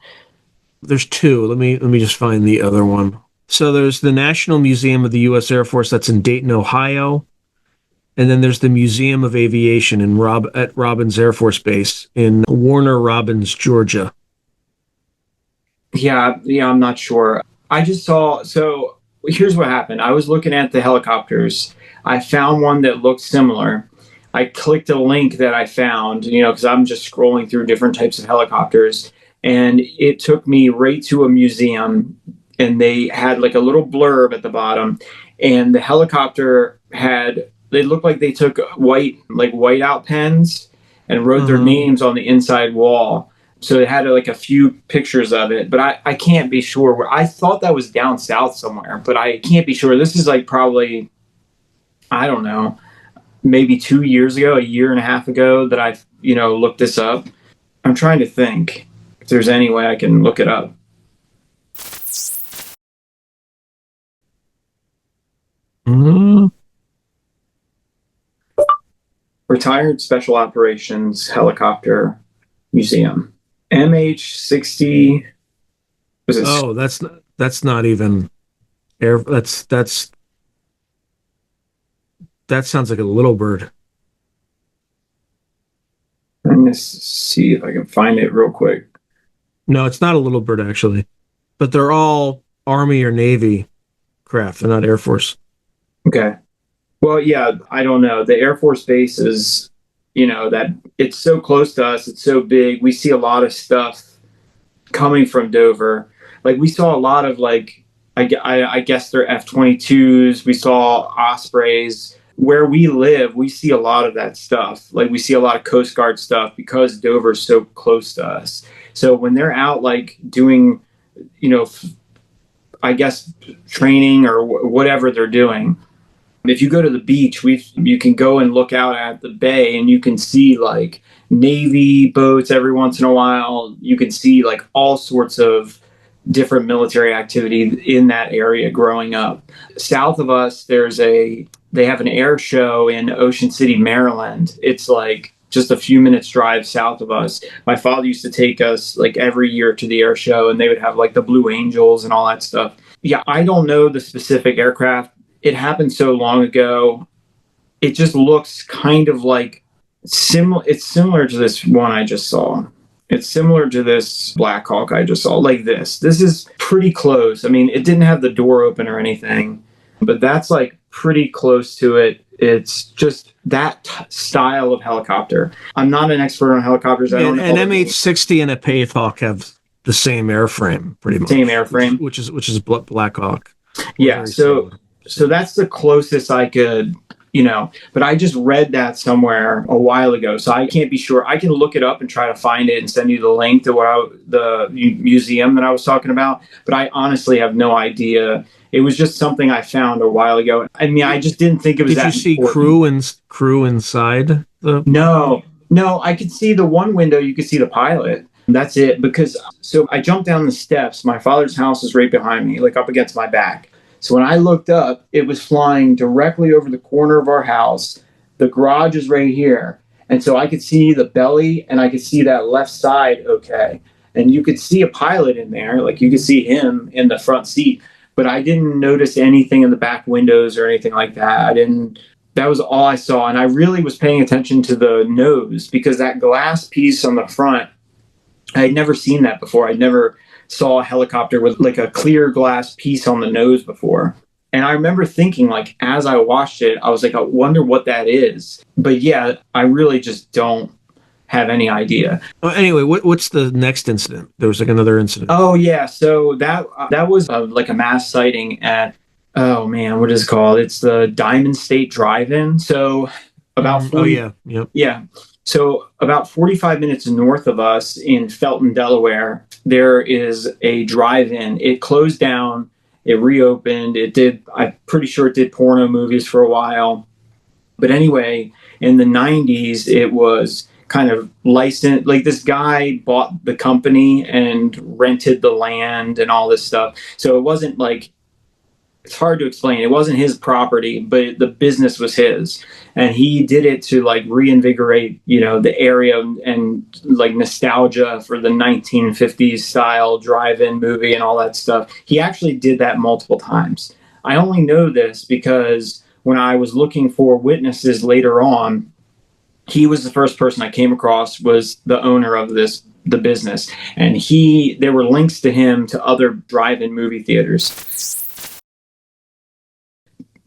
There's 2. Let me just find the other one. So there's the National Museum of the U.S. Air Force that's in Dayton, Ohio, and then there's the Museum of Aviation at Robins Air Force Base in Warner Robins, Georgia. Yeah, I'm not sure. I just saw. So here's what happened. I was looking at the helicopters. I found one that looked similar. I clicked a link that I found, because I'm just scrolling through different types of helicopters, and it took me right to a museum, and they had like a little blurb at the bottom, and the helicopter they looked like they took whiteout pens and wrote their names on the inside wall. So it had like a few pictures of it, but I can't be sure where. I thought that was down south somewhere, but I can't be sure. This is like probably, I don't know, maybe 2 years ago, a year and a half ago that I, looked this up. I'm trying to think if there's any way I can look it up. Mm-hmm. Retired Special Operations Helicopter Museum. MH-60. Oh, that's not even air. That sounds like a Little Bird. I'm going to see if I can find it real quick. No, it's not a Little Bird, actually. But they're all Army or Navy craft. They're not Air Force. Okay. Well, yeah, I don't know. The Air Force Base is, that it's so close to us. It's so big. We see a lot of stuff coming from Dover. Like we saw a lot of I guess they're F-22s. We saw Ospreys. Where we live, we see a lot of that stuff. Like we see a lot of Coast Guard stuff because Dover's so close to us. So when they're out like doing, you know, I guess training or whatever they're doing, if you go to the beach, you can go and look out at the bay and you can see like Navy boats every once in a while. You can see like all sorts of different military activity in that area growing up. South of us, they have an air show in Ocean City, Maryland. It's like just a few minutes drive south of us. My father used to take us like every year to the air show, and they would have like the Blue Angels and all that stuff. Yeah, I don't know the specific aircraft. It happened so long ago. It just looks kind of like similar. It's similar to this one I just saw. It's similar to this Black Hawk I just saw. Like this. This is pretty close. I mean, it didn't have the door open or anything, but that's like pretty close to it. It's just that style of helicopter. I'm not an expert on helicopters. I don't know. An MH-60 and a Payhawk have the same airframe, pretty much. Same airframe, which is Black Hawk. Yeah. So that's the closest I could, but I just read that somewhere a while ago. So I can't be sure. I can look it up and try to find it and send you the link to the museum that I was talking about. But I honestly have no idea. It was just something I found a while ago. I mean, I just didn't think it was that important. Did you see crew inside the? No. I could see the one window. You could see the pilot. That's it. So I jumped down the steps. My father's house is right behind me, like up against my back. So when I looked up, it was flying directly over the corner of our house. The garage is right here. And so I could see the belly and I could see that left side okay. And you could see a pilot in there, like you could see him in the front seat. But I didn't notice anything in the back windows or anything like that. That was all I saw. And I really was paying attention to the nose because that glass piece on the front, I had never seen that before. I'd never saw a helicopter with like a clear glass piece on the nose before. And I remember thinking, like, as I watched it, I was like, I wonder what that is. But yeah, I really just don't have any idea. Well, anyway, what's the next incident? There was like another incident. Oh yeah, so that was like a mass sighting at, oh man, what is it called? It's the Diamond State Drive-In. So about 40, yeah. So about 45 minutes north of us in Felton, Delaware, there is a drive-in. It closed down. It reopened. I'm pretty sure it did porno movies for a while. But anyway, in the 90s, it was kind of licensed. Like this guy bought the company and rented the land and all this stuff. So it wasn't like, it's hard to explain. It wasn't his property, but the business was his. And he did it to like reinvigorate, the area and like nostalgia for the 1950s style drive-in movie and all that stuff. He actually did that multiple times. I only know this because when I was looking for witnesses later on, he was the first person I came across was the owner of the business. And there were links to him to other drive-in movie theaters.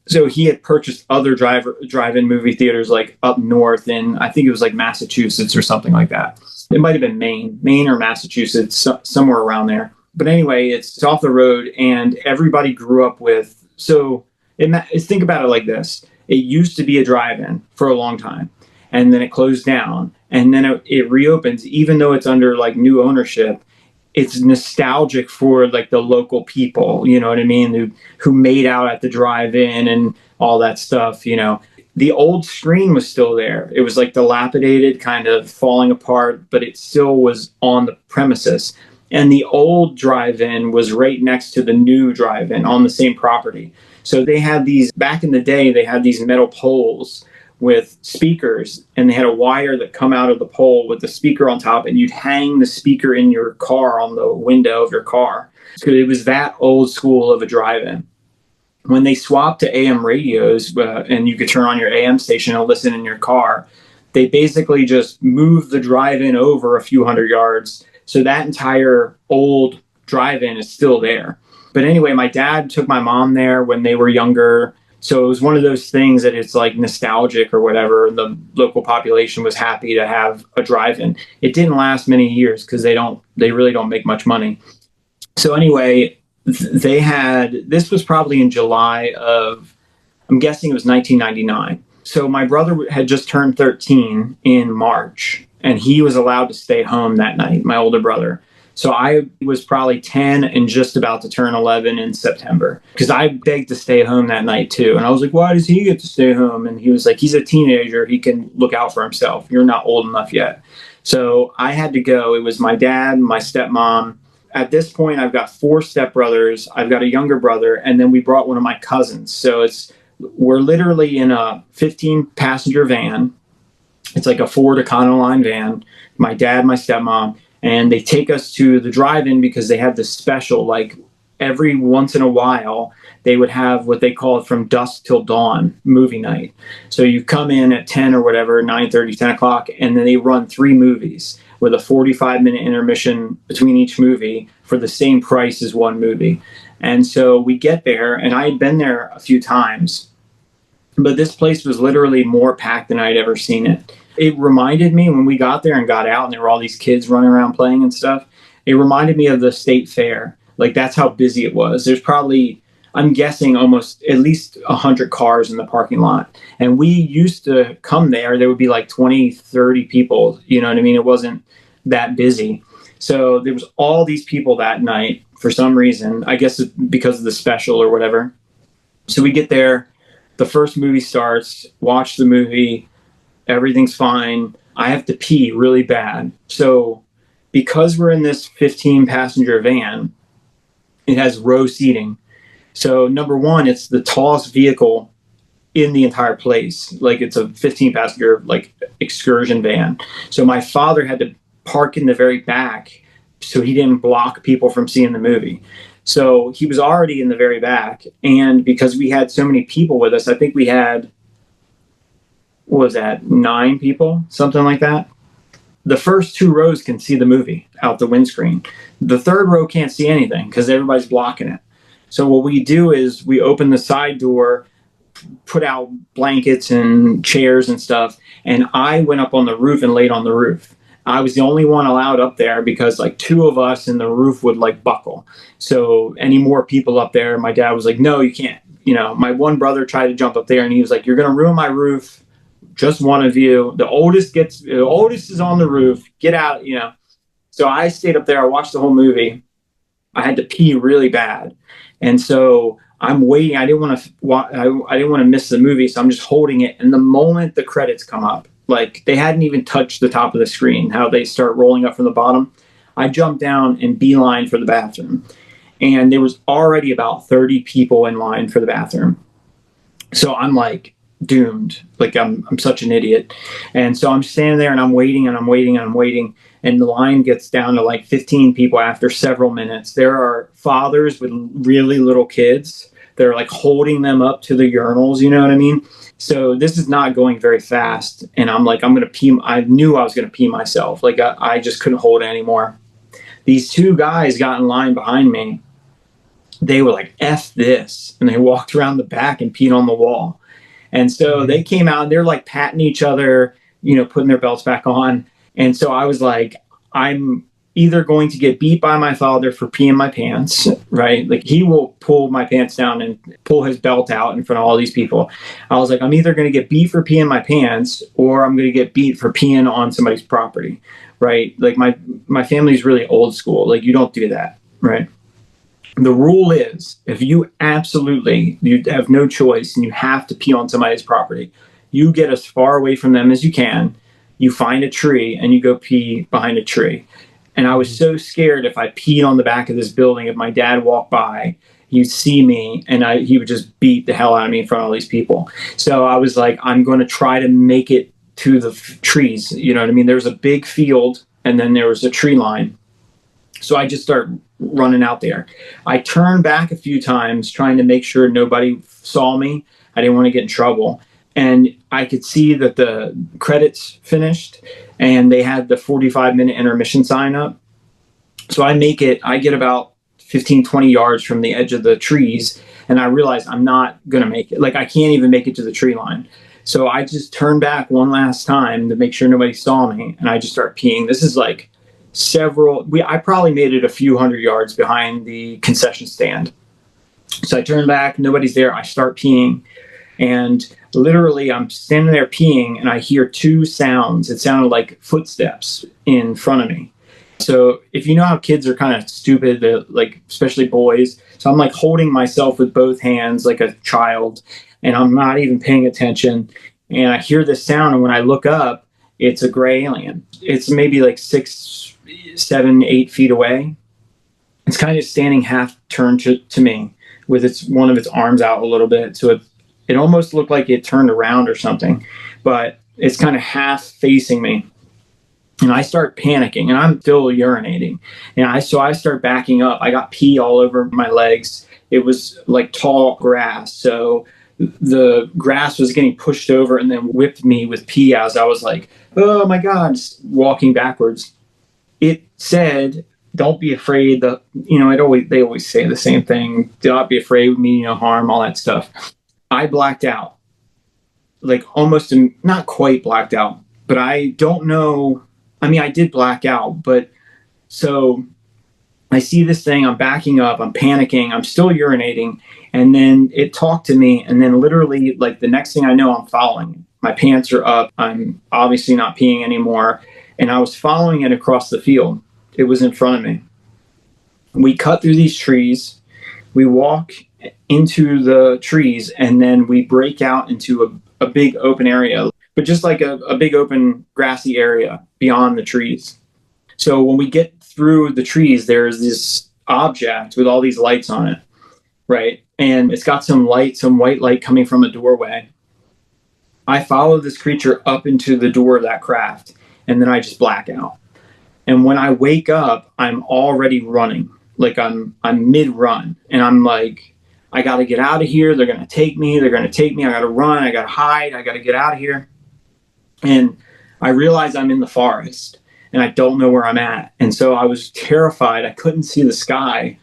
So he had purchased other drive-in movie theaters like up north in, I think it was like Massachusetts or something like that. It might have been Maine or Massachusetts, somewhere around there. But anyway, it's off the road and everybody grew up with, think about it like this. It used to be a drive-in for a long time and then it closed down and then it reopens even though it's under like new ownership. It's nostalgic for like the local people, you know what I mean? Who made out at the drive-in and all that stuff, The old screen was still there. It was like dilapidated, kind of falling apart, but it still was on the premises. And the old drive-in was right next to the new drive-in on the same property. So back in the day, they had these metal poles with speakers and they had a wire that come out of the pole with the speaker on top and you'd hang the speaker in your car on the window of your car. So it was that old school of a drive-in. When they swapped to AM radios and you could turn on your AM station and listen in your car, they basically just moved the drive-in over a few hundred yards. So that entire old drive-in is still there. But anyway, my dad took my mom there when they were younger So it was one of those things that it's like nostalgic or whatever. The local population was happy to have a drive-in. It didn't last many years because they really don't make much money. So anyway, this was probably in July of, I'm guessing it was 1999. So my brother had just turned 13 in March, and he was allowed to stay home that night, my older brother. So I was probably 10 and just about to turn 11 in September, because I begged to stay home that night too. And I was like, why does he get to stay home? And he was like, he's a teenager. He can look out for himself. You're not old enough yet. So I had to go. It was my dad, my stepmom. At this point, I've got 4 stepbrothers. I've got a younger brother, and then we brought one of my cousins. So we're literally in a 15-passenger van. It's like a Ford Econoline van. My dad, my stepmom, and they take us to the drive-in because they have this special, like every once in a while, they would have what they call From Dusk Till Dawn movie night. So you come in at 10 or whatever, 9:30, 10 o'clock, and then they run 3 movies with a 45-minute intermission between each movie for the same price as one movie. And so we get there, and I had been there a few times, but this place was literally more packed than I'd ever seen it. It reminded me, when we got there and got out and there were all these kids running around playing and stuff, it reminded me of the state fair. Like, that's how busy it was. There's probably, I'm guessing, almost at least 100 cars in the parking lot. And we used to come there would be like 20, 30 people. You know what I mean? It wasn't that busy. So there was all these people that night for some reason. I guess it's because of the special or whatever. So we get there. The first movie starts, watch the movie, everything's fine. I have to pee really bad. So because we're in this 15-passenger van, it has row seating. So number one, it's the tallest vehicle in the entire place. Like, it's a 15-passenger, like, excursion van. So my father had to park in the very back so he didn't block people from seeing the movie. So he was already in the very back. And because we had so many people with us, I think we had, what was that, 9 people, something like that. The first 2 rows can see the movie out the windscreen. The third row can't see anything because everybody's blocking it. So what we do is we open the side door, put out blankets and chairs and stuff, and I went up on the roof and laid on the roof. I was the only one allowed up there because, like, 2 of us and the roof would, like, buckle. So any more people up there, my dad was like, no, you can't. You know, my one brother tried to jump up there and he was like, you're going to ruin my roof. Just one of you. The oldest is on the roof. Get out, you know. So I stayed up there. I watched the whole movie. I had to pee really bad. And so I'm waiting. I didn't want to miss the movie. So I'm just holding it. And the moment the credits come up, like, they hadn't even touched the top of the screen, how they start rolling up from the bottom, I jumped down and beeline for the bathroom. And there was already about 30 people in line for the bathroom. So I'm like, doomed. Like, I'm such an idiot. And so I'm standing there and I'm waiting and I'm waiting and I'm waiting. And the line gets down to like 15 people after several minutes. There are fathers with really little kids. They're like holding them up to the urinals. You know what I mean? So this is not going very fast. And I'm like, I'm going to pee. I knew I was going to pee myself. Like, I just couldn't hold it anymore. These 2 guys got in line behind me. They were like, F this. And they walked around the back and peed on the wall. And so they came out and they're like patting each other, you know, putting their belts back on. And so I was like, I'm either going to get beat by my father for peeing my pants, right? Like, he will pull my pants down and pull his belt out in front of all these people. I was like, I'm either going to get beat for peeing my pants or I'm going to get beat for peeing on somebody's property, right? Like, my family's really old school. Like, you don't do that, right? The rule is, if you have no choice and you have to pee on somebody's property, you get as far away from them as you can. You find a tree and you go pee behind a tree. And I was so scared if I peed on the back of this building, if my dad walked by, he'd see me and he would just beat the hell out of me in front of all these people. So I was like, I'm going to try to make it to the trees. You know what I mean? There was a big field and then there was a tree line. So I just start running out there. I turned back a few times trying to make sure nobody saw me. I didn't want to get in trouble. And I could see that the credits finished and they had the 45-minute intermission sign up. So I get about 15, 20 yards from the edge of the trees. And I realized I'm not going to make it. Like, I can't even make it to the tree line. So I just turned back one last time to make sure nobody saw me. And I just start peeing. This is like I probably made it a few hundred yards behind the concession stand. So I turn back, nobody's there. I start peeing. And literally, I'm standing there peeing, and I hear two sounds. It sounded like footsteps in front of me. So if you know how kids are kind of stupid, like especially boys, so I'm like holding myself with both hands like a child, and I'm not even paying attention. And I hear this sound, and when I look up, it's a gray alien. It's maybe like 6, 7, 8 feet away. It's kind of standing half turned to me with one of its arms out a little bit. So it almost looked like it turned around or something, but it's kind of half facing me. And I start panicking, and I'm still urinating. And so I start backing up. I got pee all over my legs. It was like tall grass. So the grass was getting pushed over and then whipped me with pee as I was like, oh my God, just walking backwards. It said, don't be afraid. They always say the same thing. Do not be afraid, mean no harm, all that stuff. I blacked out, like almost not quite blacked out, but I don't know. I mean, I did black out, but so I see this thing, I'm backing up, I'm panicking, I'm still urinating. And then it talked to me. And then literally like the next thing I know, I'm following it. My pants are up. I'm obviously not peeing anymore. And I was following it across the field. It was in front of me. We cut through these trees. We walk into the trees, and then we break out into a big open area, but just like a big open grassy area beyond the trees. So when we get through the trees, there's this object with all these lights on it, right? And it's got some white light coming from a doorway. I follow this creature up into the door of that craft, and then I just black out. And when I wake up, I'm already running. Like I'm mid-run, and I'm like, I got to get out of here. They're going to take me. I got to run. I got to hide. I got to get out of here. And I realize I'm in the forest, and I don't know where I'm at. And so I was terrified. I couldn't see the sky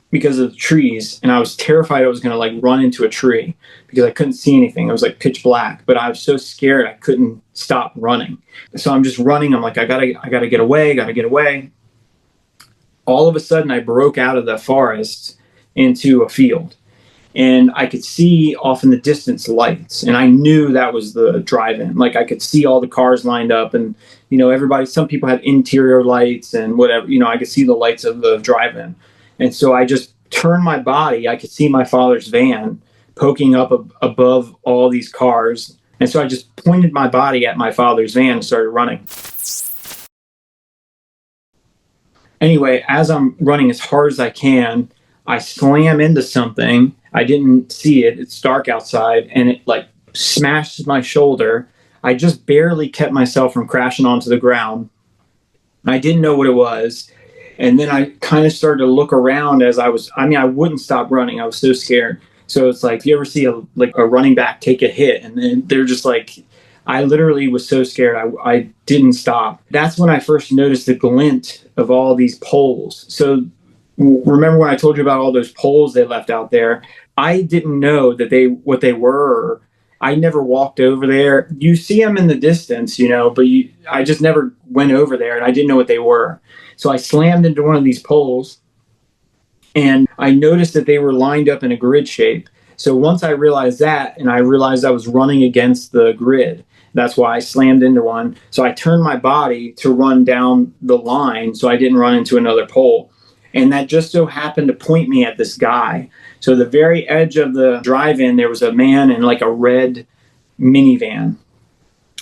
because of the trees, and I was terrified I was going to like run into a tree because I couldn't see anything. It was like pitch black, but I was so scared I couldn't stop running. So I'm just running. I'm like, I gotta get away. All of a sudden, I broke out of the forest into a field, and I could see off in the distance lights, and I knew that was the drive-in. Like I could see all the cars lined up, and some people had interior lights and whatever. I could see the lights of the drive-in, and so I just turned my body. I could see my father's van poking up above all these cars, and so I just pointed my body at my father's van and started running. Anyway, as I'm running as hard as I can, I slam into something. I didn't see it. It's dark outside, and it like smashed my shoulder. I just barely kept myself from crashing onto the ground. I didn't know what it was. And then I kind of started to look around I wouldn't stop running. I was so scared. So it's like, you ever see a running back take a hit, and then they're just like, I literally was so scared. I didn't stop. That's when I first noticed the glint of all these poles. So remember when I told you about all those poles they left out there? I didn't know what they were. I never walked over there. You see them in the distance, but I just never went over there, and I didn't know what they were. So I slammed into one of these poles, and I noticed that they were lined up in a grid shape. So once I realized that, and I realized I was running against the grid, that's why I slammed into one. So I turned my body to run down the line so I didn't run into another pole. And that just so happened to point me at this guy. So the very edge of the drive-in, there was a man in like a red minivan.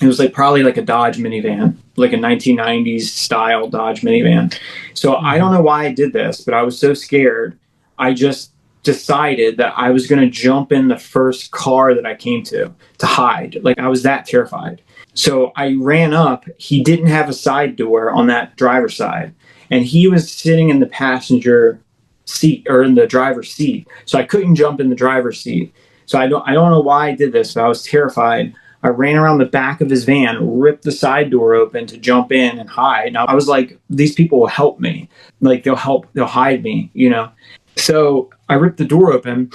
It was probably like a Dodge minivan, like a 1990s style Dodge minivan. So I don't know why I did this, but I was so scared. I just decided that I was going to jump in the first car that I came to hide. Like I was that terrified. So I ran up. He didn't have a side door on that driver's side, and he was sitting in the passenger seat or in the driver's seat. So I couldn't jump in the driver's seat. So I don't know why I did this, but I was terrified. I ran around the back of his van, ripped the side door open to jump in and hide. Now I was like, these people will help me. Like they'll hide me, you know? So I ripped the door open.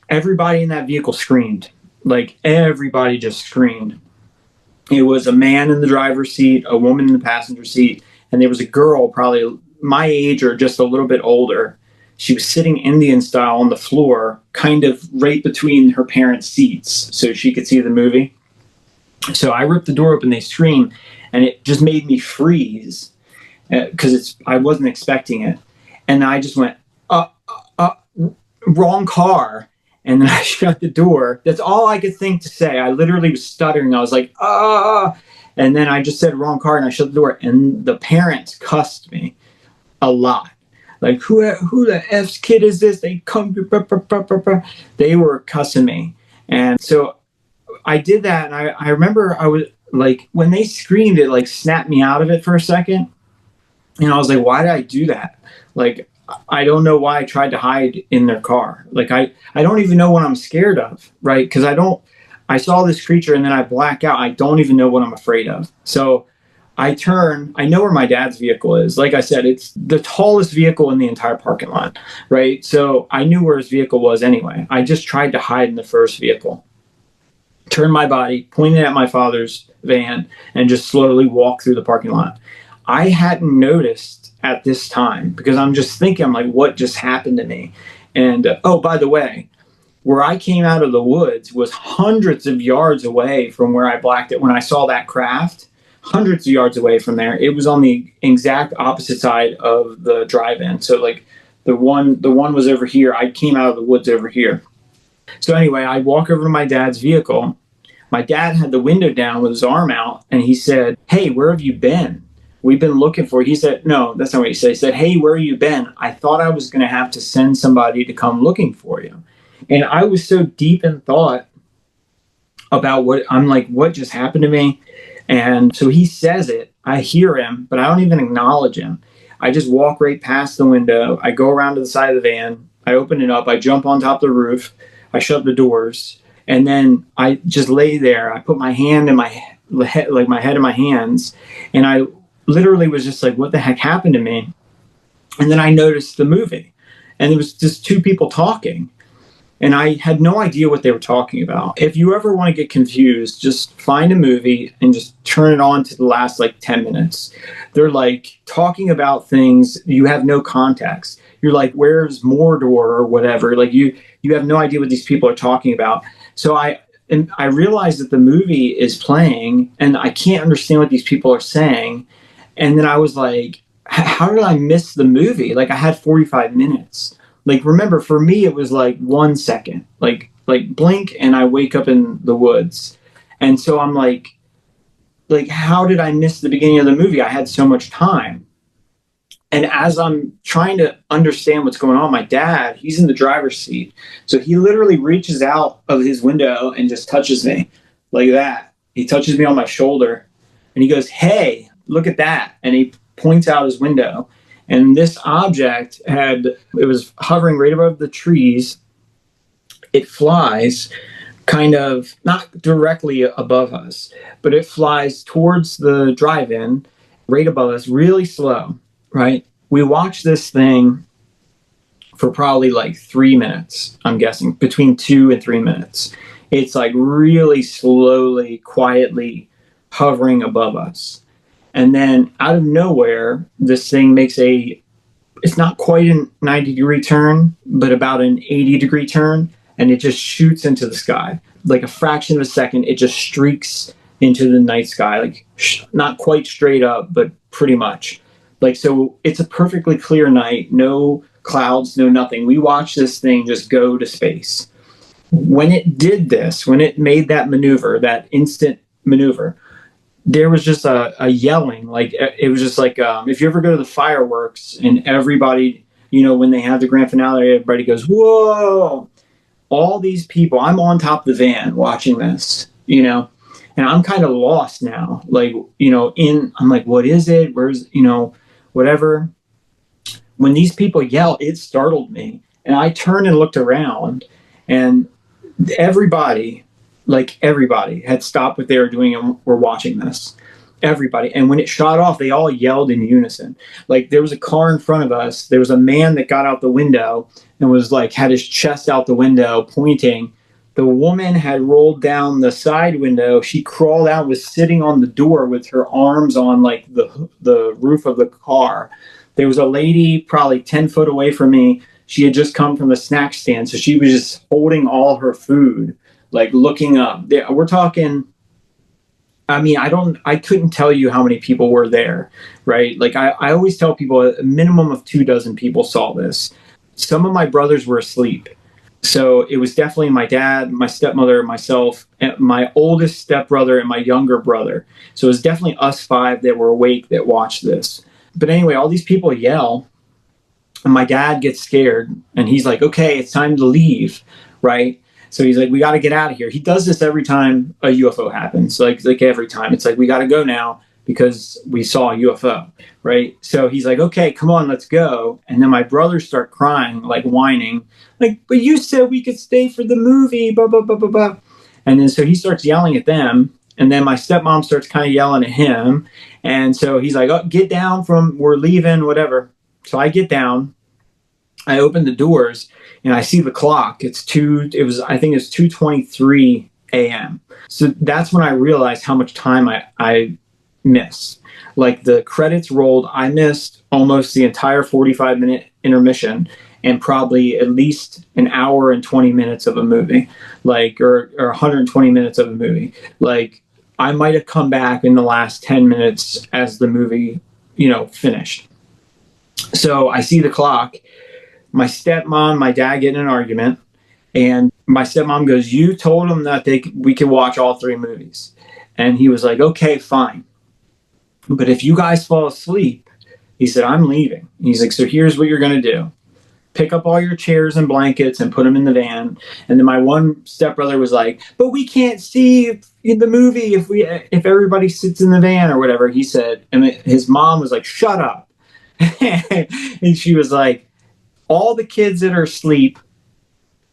Everybody in that vehicle screamed. Like everybody just screamed. It was a man in the driver's seat, a woman in the passenger seat, and there was a girl probably my age or just a little bit older. She was sitting Indian style on the floor, kind of right between her parents' seats so she could see the movie. So I ripped the door open, they screamed, and it just made me freeze because I wasn't expecting it. And I just went, wrong car. And then I shut the door. That's all I could think to say. I literally was stuttering. I was like, ah. And then I just said wrong car and I shut the door. And the parents cussed me a lot. Like, who the F's kid is this? They come, they were cussing me. And so I did that. And I remember I was like, when they screamed, it like snapped me out of it for a second. And I was like, why did I do that? Like, I don't know why I tried to hide in their car. Like, I don't even know what I'm scared of, right? Because I saw this creature and then I black out. I don't even know what I'm afraid of. So I turn, I know where my dad's vehicle is. Like I said, it's the tallest vehicle in the entire parking lot, right? So I knew where his vehicle was anyway. I just tried to hide in the first vehicle. Turned my body, pointed at my father's van, and just slowly walked through the parking lot. I hadn't noticed at this time because I'm just thinking, I'm like, what just happened to me? And oh, by the way, where I came out of the woods was hundreds of yards away from where I blacked it. When I saw that craft, hundreds of yards away from there, it was on the exact opposite side of the drive-in. So like the one was over here. I came out of the woods over here. So anyway, I walk over to my dad's vehicle. My dad had the window down with his arm out and he said, "Hey, where have you been? We've been looking for you." He said, no, that's not what he said. He said, "Hey, where have you been? I thought I was going to have to send somebody to come looking for you." And I was so deep in thought about what just happened to me? And so he says it. I hear him, but I don't even acknowledge him. I just walk right past the window. I go around to the side of the van. I open it up. I jump on top of the roof. I shut the doors. And then I just lay there. I put my hand in my head, like my head in my hands. And I literally was just like, what the heck happened to me? And then I noticed the movie. And it was just two people talking. And I had no idea what they were talking about. If you ever want to get confused, just find a movie and just turn it on to the last like 10 minutes. They're like talking about things you have no context. You're like, where's Mordor or whatever? Like you have no idea what these people are talking about. So I realized that the movie is playing and I can't understand what these people are saying. And then I was like, how did I miss the movie? Like I had 45 minutes. Like, remember, for me, it was like 1 second, like blink and I wake up in the woods. And so I'm like, how did I miss the beginning of the movie? I had so much time. And as I'm trying to understand what's going on, my dad, he's in the driver's seat. So he literally reaches out of his window and just touches me like that. He touches me on my shoulder and he goes, "Hey, look at that." And he points out his window. And this object it was hovering right above the trees. It flies kind of not directly above us, but it flies towards the drive-in right above us, really slow, right? We watched this thing for probably like 3 minutes, I'm guessing, between 2 and 3 minutes. It's like really slowly, quietly hovering above us. And then out of nowhere, this thing makes it's not quite a 90-degree turn, but about an 80-degree turn. And it just shoots into the sky. Like a fraction of a second, it just streaks into the night sky. Like not quite straight up, but pretty much. Like, so it's a perfectly clear night, no clouds, no nothing. We watched this thing just go to space. When it did this, when it made that maneuver, that instant maneuver, there was just a yelling. Like it was just like if you ever go to the fireworks and everybody, when they have the grand finale, everybody goes, "Whoa!" All these people. I'm on top of the van watching this, and I'm kind of lost now. Like I'm like, what is it? Where's whatever. When these people yell, it startled me, and I turned and looked around, and everybody like everybody had stopped what they were doing and were watching this. Everybody. And when it shot off, they all yelled in unison. Like there was a car in front of us. There was a man that got out the window and was like, had his chest out the window pointing. The woman had rolled down the side window. She crawled out, was sitting on the door with her arms on like the roof of the car. There was a lady probably 10 foot away from me. She had just come from the snack stand. So she was just holding all her food, like looking up. We're talking, I mean, I couldn't tell you how many people were there, right? Like I always tell people a minimum of 24 people saw this. Some of my brothers were asleep. So it was definitely my dad, my stepmother, myself, and my oldest stepbrother and my younger brother. So it was definitely us 5 that were awake that watched this. But anyway, all these people yell and my dad gets scared and he's like, okay, it's time to leave, right? So he's like, we got to get out of here. He does this every time a UFO happens, like every time. It's like, we got to go now because we saw a UFO, right? So he's like, okay, come on, let's go. And then my brothers start crying, like whining, like, but you said we could stay for the movie, blah, blah, blah, blah, blah. And then so he starts yelling at them. And then my stepmom starts kind of yelling at him. And so he's like, oh, get down from, we're leaving, whatever. So I get down. I open the doors and I see the clock. I think it's 2:23 a.m. So that's when I realized how much time I missed. Like the credits rolled, I missed almost the entire 45-minute intermission and probably at least an hour and 20 minutes of a movie, like, or 120 minutes of a movie. Like I might have come back in the last 10 minutes as the movie, finished. So I see the clock. My stepmom, my dad get in an argument, and my stepmom goes, you told them that we could watch all 3 movies. And he was like, okay, fine. But if you guys fall asleep, he said, I'm leaving. He's like, so here's what you're going to do. Pick up all your chairs and blankets and put them in the van. And then my one stepbrother was like, but we can't see in the movie if everybody sits in the van or whatever. He said, and his mom was like, shut up. And she was like, all the kids that are asleep,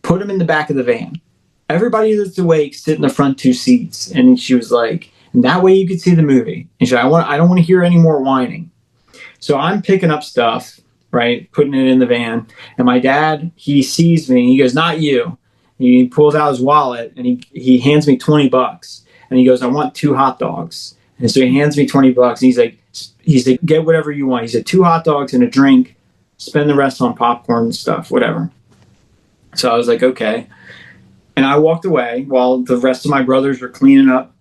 put them in the back of the van. Everybody that's awake, sit in the front 2 seats. And she was like, and that way you could see the movie. And she said, I don't want to hear any more whining. So I'm picking up stuff, right, putting it in the van. And my dad, he sees me. He goes, not you. He pulls out his wallet and he hands me $20. And he goes, I want 2 hot dogs. And so he hands me $20. And he's like, get whatever you want. He said, 2 hot dogs and a drink. Spend the rest on popcorn and stuff, whatever. So I was like, okay. And I walked away while the rest of my brothers were cleaning up,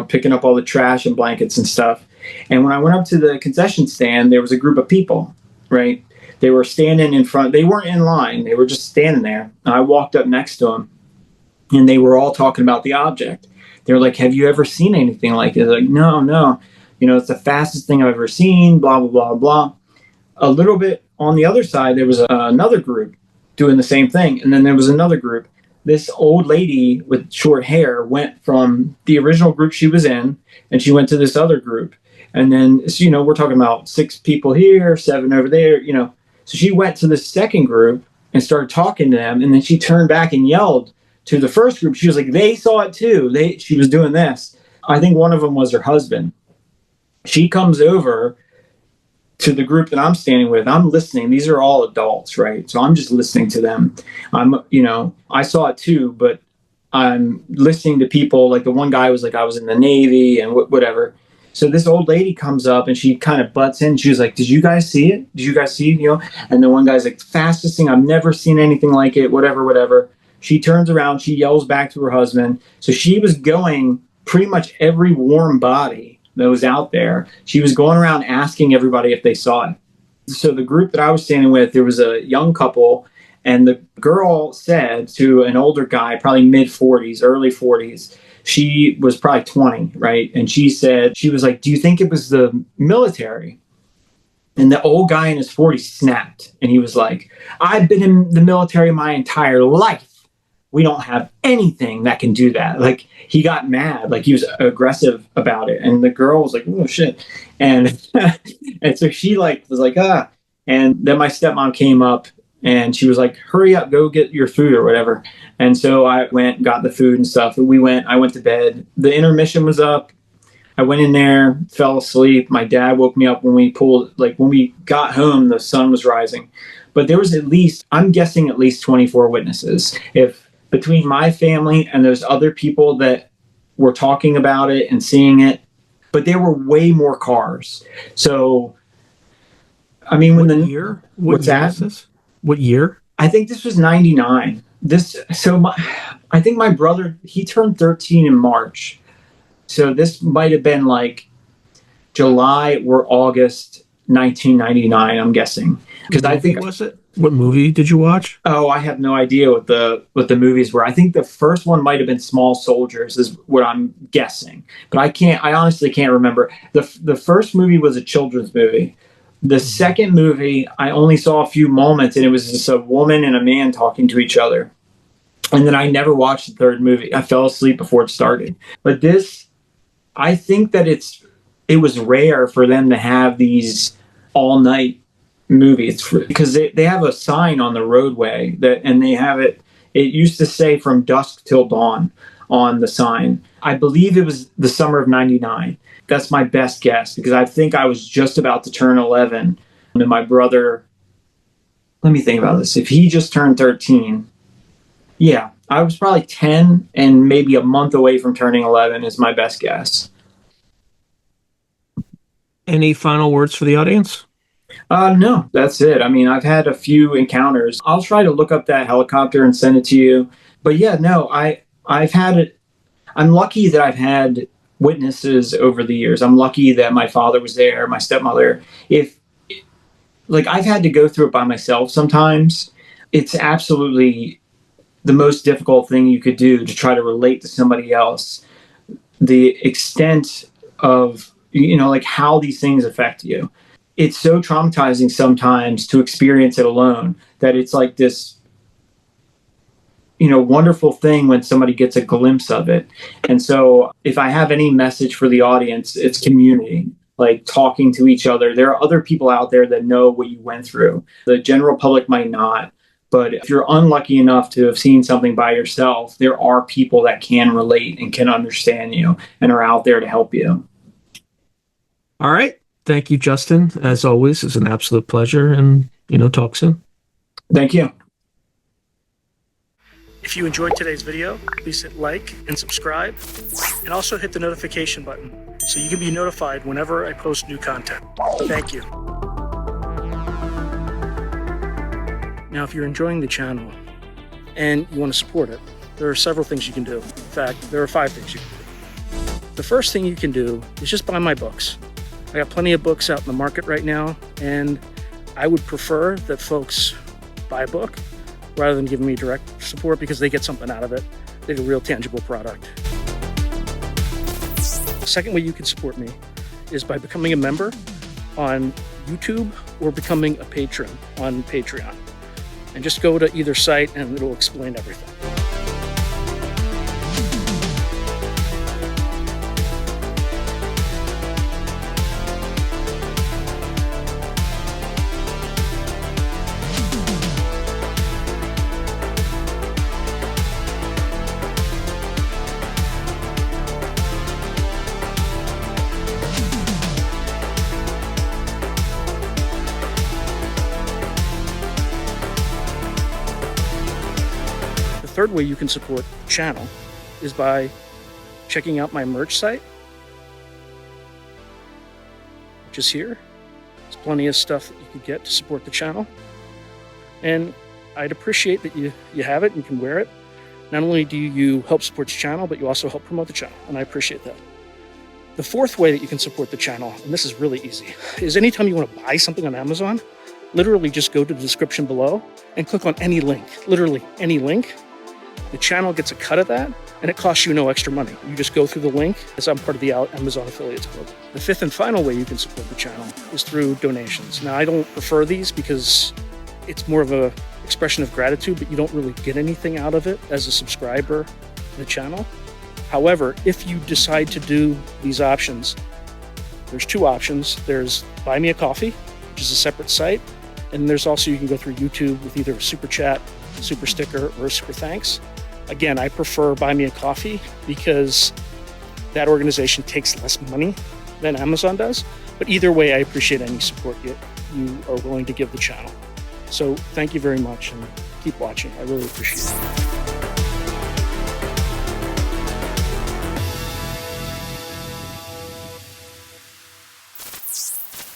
picking up all the trash and blankets and stuff. And when I went up to the concession stand, there was a group of people, right? They were standing in front. They weren't in line. They were just standing there. And I walked up next to them, and they were all talking about the object. They were like, have you ever seen anything like it? Like, no. It's the fastest thing I've ever seen, blah, blah, blah, blah. A little bit on the other side, there was another group doing the same thing. And then there was another group. This old lady with short hair went from the original group she was in, and she went to this other group. And then, we're talking about 6 people here, 7 over there, So she went to the second group and started talking to them. And then she turned back and yelled to the first group. She was like, they saw it too. She was doing this. I think one of them was her husband. She comes over to the group that I'm standing with. I'm listening. These are all adults, right? So I'm just listening to them. I saw it too, but I'm listening to people. Like the one guy was like, I was in the Navy and whatever. So this old lady comes up and she kind of butts in. She was like, did you guys see it? Did you guys see it? And the one guy's like, fastest thing. I've never seen anything like it, whatever. She turns around. She yells back to her husband. So she was going pretty much every warm body that was out there. She was going around asking everybody if they saw it. So the group that I was standing with, there was a young couple, and the girl said to an older guy, probably mid-40s, early 40s, she was probably 20, right? And she was like, do you think it was the military? And the old guy in his 40s snapped, and he was like, I've been in the military my entire life. We don't have anything that can do that. Like, he got mad, like he was aggressive about it. And the girl was like, oh shit. And and so she was like, ah. And then my stepmom came up And she was like, hurry up, go get your food or whatever. And so I went, got the food and stuff. I went to bed. The intermission was up. I went in there, fell asleep. My dad woke me up when we got home, the sun was rising. But there was I'm guessing at least 24 witnesses. If between my family and those other people that were talking about it and seeing it, but there were way more cars. So, I mean, What year was this? What year? I think this was 99. I think my brother, he turned 13 in March. So this might have been like July or August 1999, I'm guessing. Because I think was it? What movie did you watch? Oh, I have no idea what the movies were. I think the first one might have been Small Soldiers, is what I'm guessing. But I honestly can't remember. The first movie was a children's movie. The second movie, I only saw a few moments, and it was just a woman and a man talking to each other. And then I never watched the third movie. I fell asleep before it started. But this, I think that it was rare for them to have these all night movies, because they have a sign on the roadway and they have it used to say from dusk till dawn on the sign. I believe it was the summer of 99. That's my best guess, because I think I was just about to turn 11 and my brother, let me think about this. If he just turned 13, yeah, I was probably 10 and maybe a month away from turning 11 is my best guess. Any final words for the audience? No, that's it. I mean, I've had a few encounters. I'll try to look up that helicopter and send it to you. But yeah, no, I've had it. I'm lucky that I've had witnesses over the years. I'm lucky that my father was there, my stepmother. I've had to go through it by myself sometimes. It's absolutely the most difficult thing you could do to try to relate to somebody else. The extent of, how these things affect you. It's so traumatizing sometimes to experience it alone that it's like this, wonderful thing when somebody gets a glimpse of it. And so if I have any message for the audience, it's community, like talking to each other. There are other people out there that know what you went through. The general public might not. But if you're unlucky enough to have seen something by yourself, there are people that can relate and can understand you and are out there to help you. All right. Thank you, Justin. As always, it's an absolute pleasure. And, talk soon. Thank you. If you enjoyed today's video, please hit like and subscribe, and also hit the notification button so you can be notified whenever I post new content. Thank you. Now, if you're enjoying the channel and you want to support it, there are several things you can do. In fact, there are 5 things you can do. The first thing you can do is just buy my books. I got plenty of books out in the market right now, and I would prefer that folks buy a book rather than giving me direct support, because they get something out of it. They get a real tangible product. The second way you can support me is by becoming a member on YouTube or becoming a patron on Patreon. And just go to either site and it'll explain everything. The third way you can support the channel is by checking out my merch site, which is here. There's plenty of stuff that you can get to support the channel. And I'd appreciate that you have it and can wear it. Not only do you help support the channel, but you also help promote the channel, and I appreciate that. The fourth way that you can support the channel, and this is really easy, is anytime you want to buy something on Amazon, literally just go to the description below and click on any link, literally any link. The channel gets a cut of that, and it costs you no extra money. You just go through the link, as I'm part of the Amazon Affiliates Club. The fifth and final way you can support the channel is through donations. Now, I don't prefer these because it's more of an expression of gratitude, but you don't really get anything out of it as a subscriber to the channel. However, if you decide to do these options, there's 2 options. There's Buy Me a Coffee, which is a separate site, And there's also, you can go through YouTube with either a super chat, super sticker, or a super thanks. Again, I prefer Buy Me a Coffee because that organization takes less money than Amazon does. But either way, I appreciate any support you are willing to give the channel. So thank you very much, and keep watching. I really appreciate it.